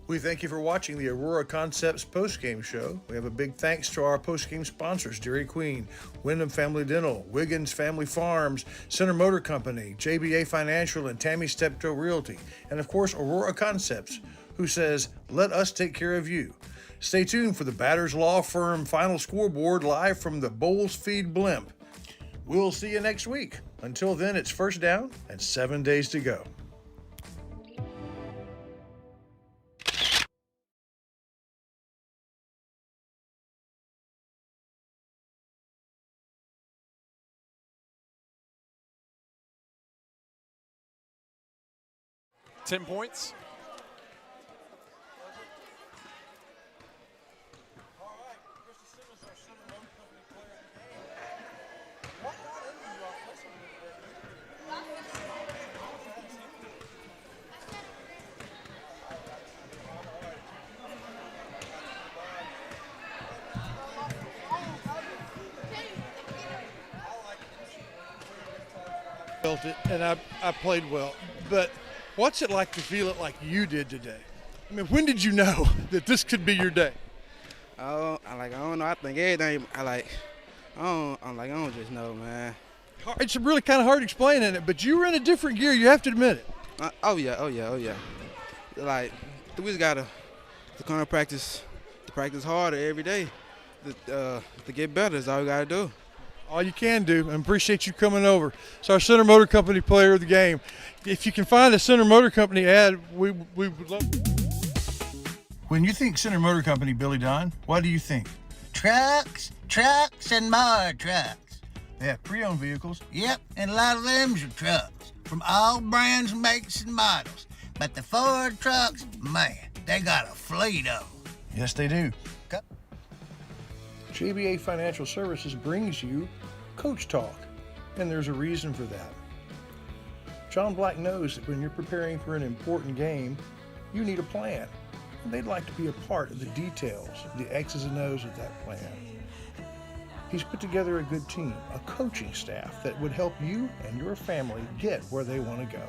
We thank you for watching the Aurora Concepts postgame show. We have a big thanks to our postgame sponsors, Dairy Queen, Wyndham Family Dental, Wiggins Family Farms, Center Motor Company, JBA Financial, and Tammy Steptoe Realty. And of course, Aurora Concepts, who says, let us take care of you. Stay tuned for the Batters Law Firm final scoreboard live from the Bowles Feed Blimp. We'll see you next week. Until then, it's first down and 7 days to go. $10 points. Felt it, and I played well. But what's it like to feel it like you did today? I mean, when did you know that this could be your day? I don't know. I think everything. I don't just know, man. It's really kind of hard to explain in it, but you were in a different gear. You have to admit it. Oh yeah. Like we just gotta come to practice harder every day to get better. Is all we gotta do. All you can do, and appreciate you coming over. It's our Center Motor Company player of the game. If you can find a Center Motor Company ad, we would love it. When you think Center Motor Company, Billy Don, what do you think? Trucks, and more trucks. They have pre-owned vehicles. Yep, and a lot of them's are trucks from all brands, makes, and models. But the Ford trucks, man, they got a fleet of them. Yes, they do. JBA Financial Services brings you Coach Talk, and there's a reason for that. John Black knows that when you're preparing for an important game, you need a plan, and they'd like to be a part of the details, the X's and O's of that plan. He's put together a good team, a coaching staff that would help you and your family get where they want to go.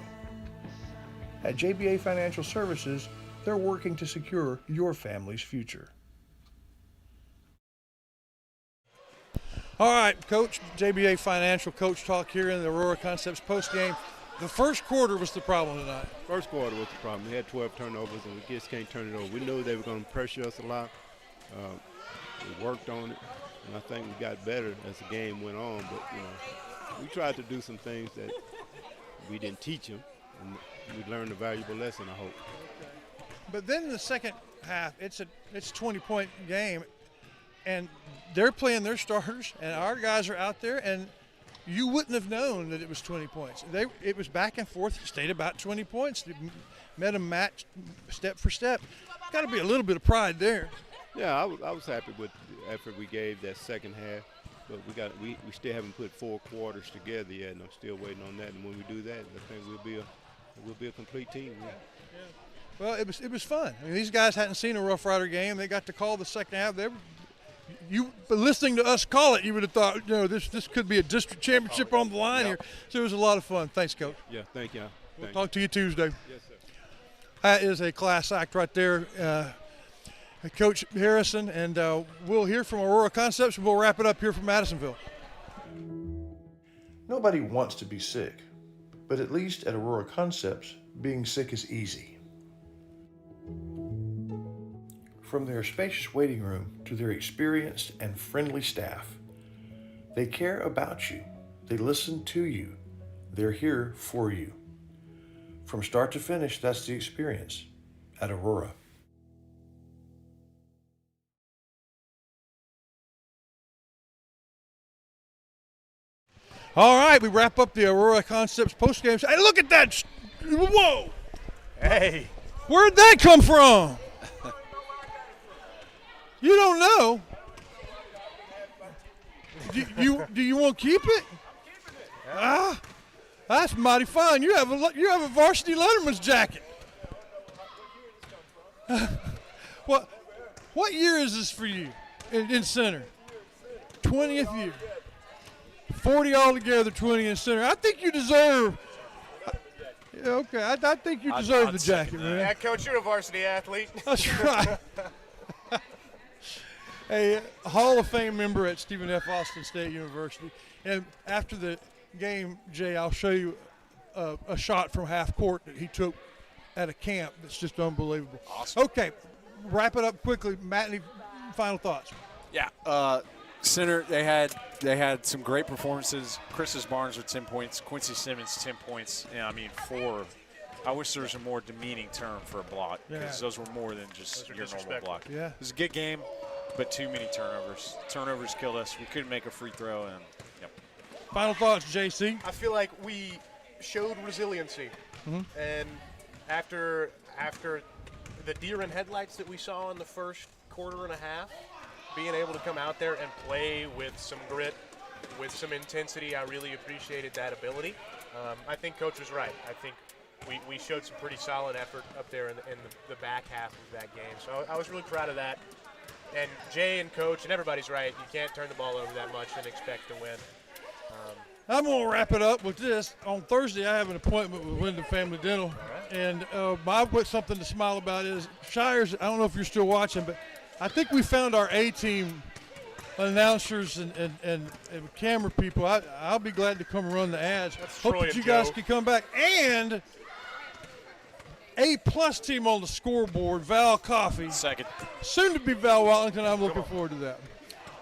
At JBA Financial Services, they're working to secure your family's future. All right, Coach, JBA Financial Coach Talk here in the Aurora Concepts postgame. The first quarter was the problem tonight. First quarter was the problem. We had 12 turnovers, and we just can't turn it over. We knew they were going to pressure us a lot. We worked on it, and I think we got better as the game went on. But, we tried to do some things that we didn't teach them, and we learned a valuable lesson, I hope. But then in the second half, it's a 20-point game, and they're playing their starters, and our guys are out there, and you wouldn't have known that it was 20 points. It was back and forth. It stayed about 20 points. They met them match step for step. Got to be a little bit of pride there. Yeah, I was happy with the effort we gave that second half, but we still haven't put 4 quarters together yet, and I'm still waiting on that. And when we do that, I think we'll be a complete team. Yeah. Well, it was fun. I mean, these guys hadn't seen a Rough Rider game. They got to call the second half. But listening to us call it, you would have thought, this could be a district championship on the line here. So it was a lot of fun. Thanks, Coach. Yeah, thank you. We'll talk to you Tuesday. Yes, sir. That is a class act right there, Coach Harrison, and we'll hear from Aurora Concepts, and we'll wrap it up here from Madisonville. Nobody wants to be sick, but at least at Aurora Concepts, being sick is easy. From their spacious waiting room to their experienced and friendly staff, they care about you. They listen to you. They're here for you. From start to finish, that's the experience at Aurora. All right, we wrap up the Aurora Concepts postgame. Hey, look at that. Whoa. Hey. Where'd that come from? You don't know. Do you want to keep it? That's mighty fine. You have a varsity Letterman's jacket. What year is this for you in center? 20th year. 40 altogether, 20 in center. I think you deserve. Okay, I think you deserve the jacket, man. Yeah, Coach, you're a varsity athlete. That's right. A Hall of Fame member at Stephen F. Austin State University. And after the game, Jay, I'll show you a shot from half court that he took at a camp that's just unbelievable. Awesome. Okay, wrap it up quickly. Matt, any final thoughts? Yeah. Center, they had some great performances. Chris's Barnes with 10 points. Quincy Simmons, 10 points. Yeah, I mean, 4. I wish there was a more demeaning term for a block because those were more than just your normal block. Yeah. It was a good game, but too many turnovers. Turnovers killed us. We couldn't make a free throw. And Final thoughts, JC? I feel like we showed resiliency. And after the deer in headlights that we saw in the first quarter and a half, being able to come out there and play with some grit, with some intensity, I really appreciated that ability. I think Coach was right. I think we showed some pretty solid effort up there in the back half of that game. So I was really proud of that. And Jay and Coach and everybody's right. You can't turn the ball over that much and expect to win. I'm going to wrap it up with this. On Thursday, I have an appointment with Wyndham Family Dental. And I've got something to smile about is Shires, I don't know if you're still watching, but I think we found our A-team announcers and camera people. I'll be glad to come run the ads. Hope that you guys can come back. And A-plus team on the scoreboard, Val Coffey. Second. Soon to be Val Wellington. I'm looking forward to that.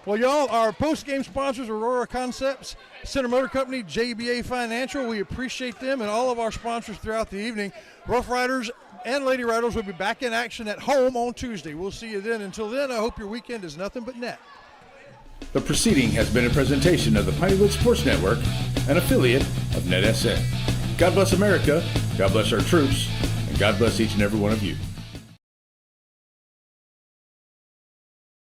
Well, y'all, our post-game sponsors, Aurora Concepts, Center Motor Company, JBA Financial. We appreciate them and all of our sponsors throughout the evening. Rough Riders and Lady Riders will be back in action at home on Tuesday. We'll see you then. Until then, I hope your weekend is nothing but net. The proceeding has been a presentation of the Pineywood Sports Network, an affiliate of NETSN. God bless America, God bless our troops, and God bless each and every one of you.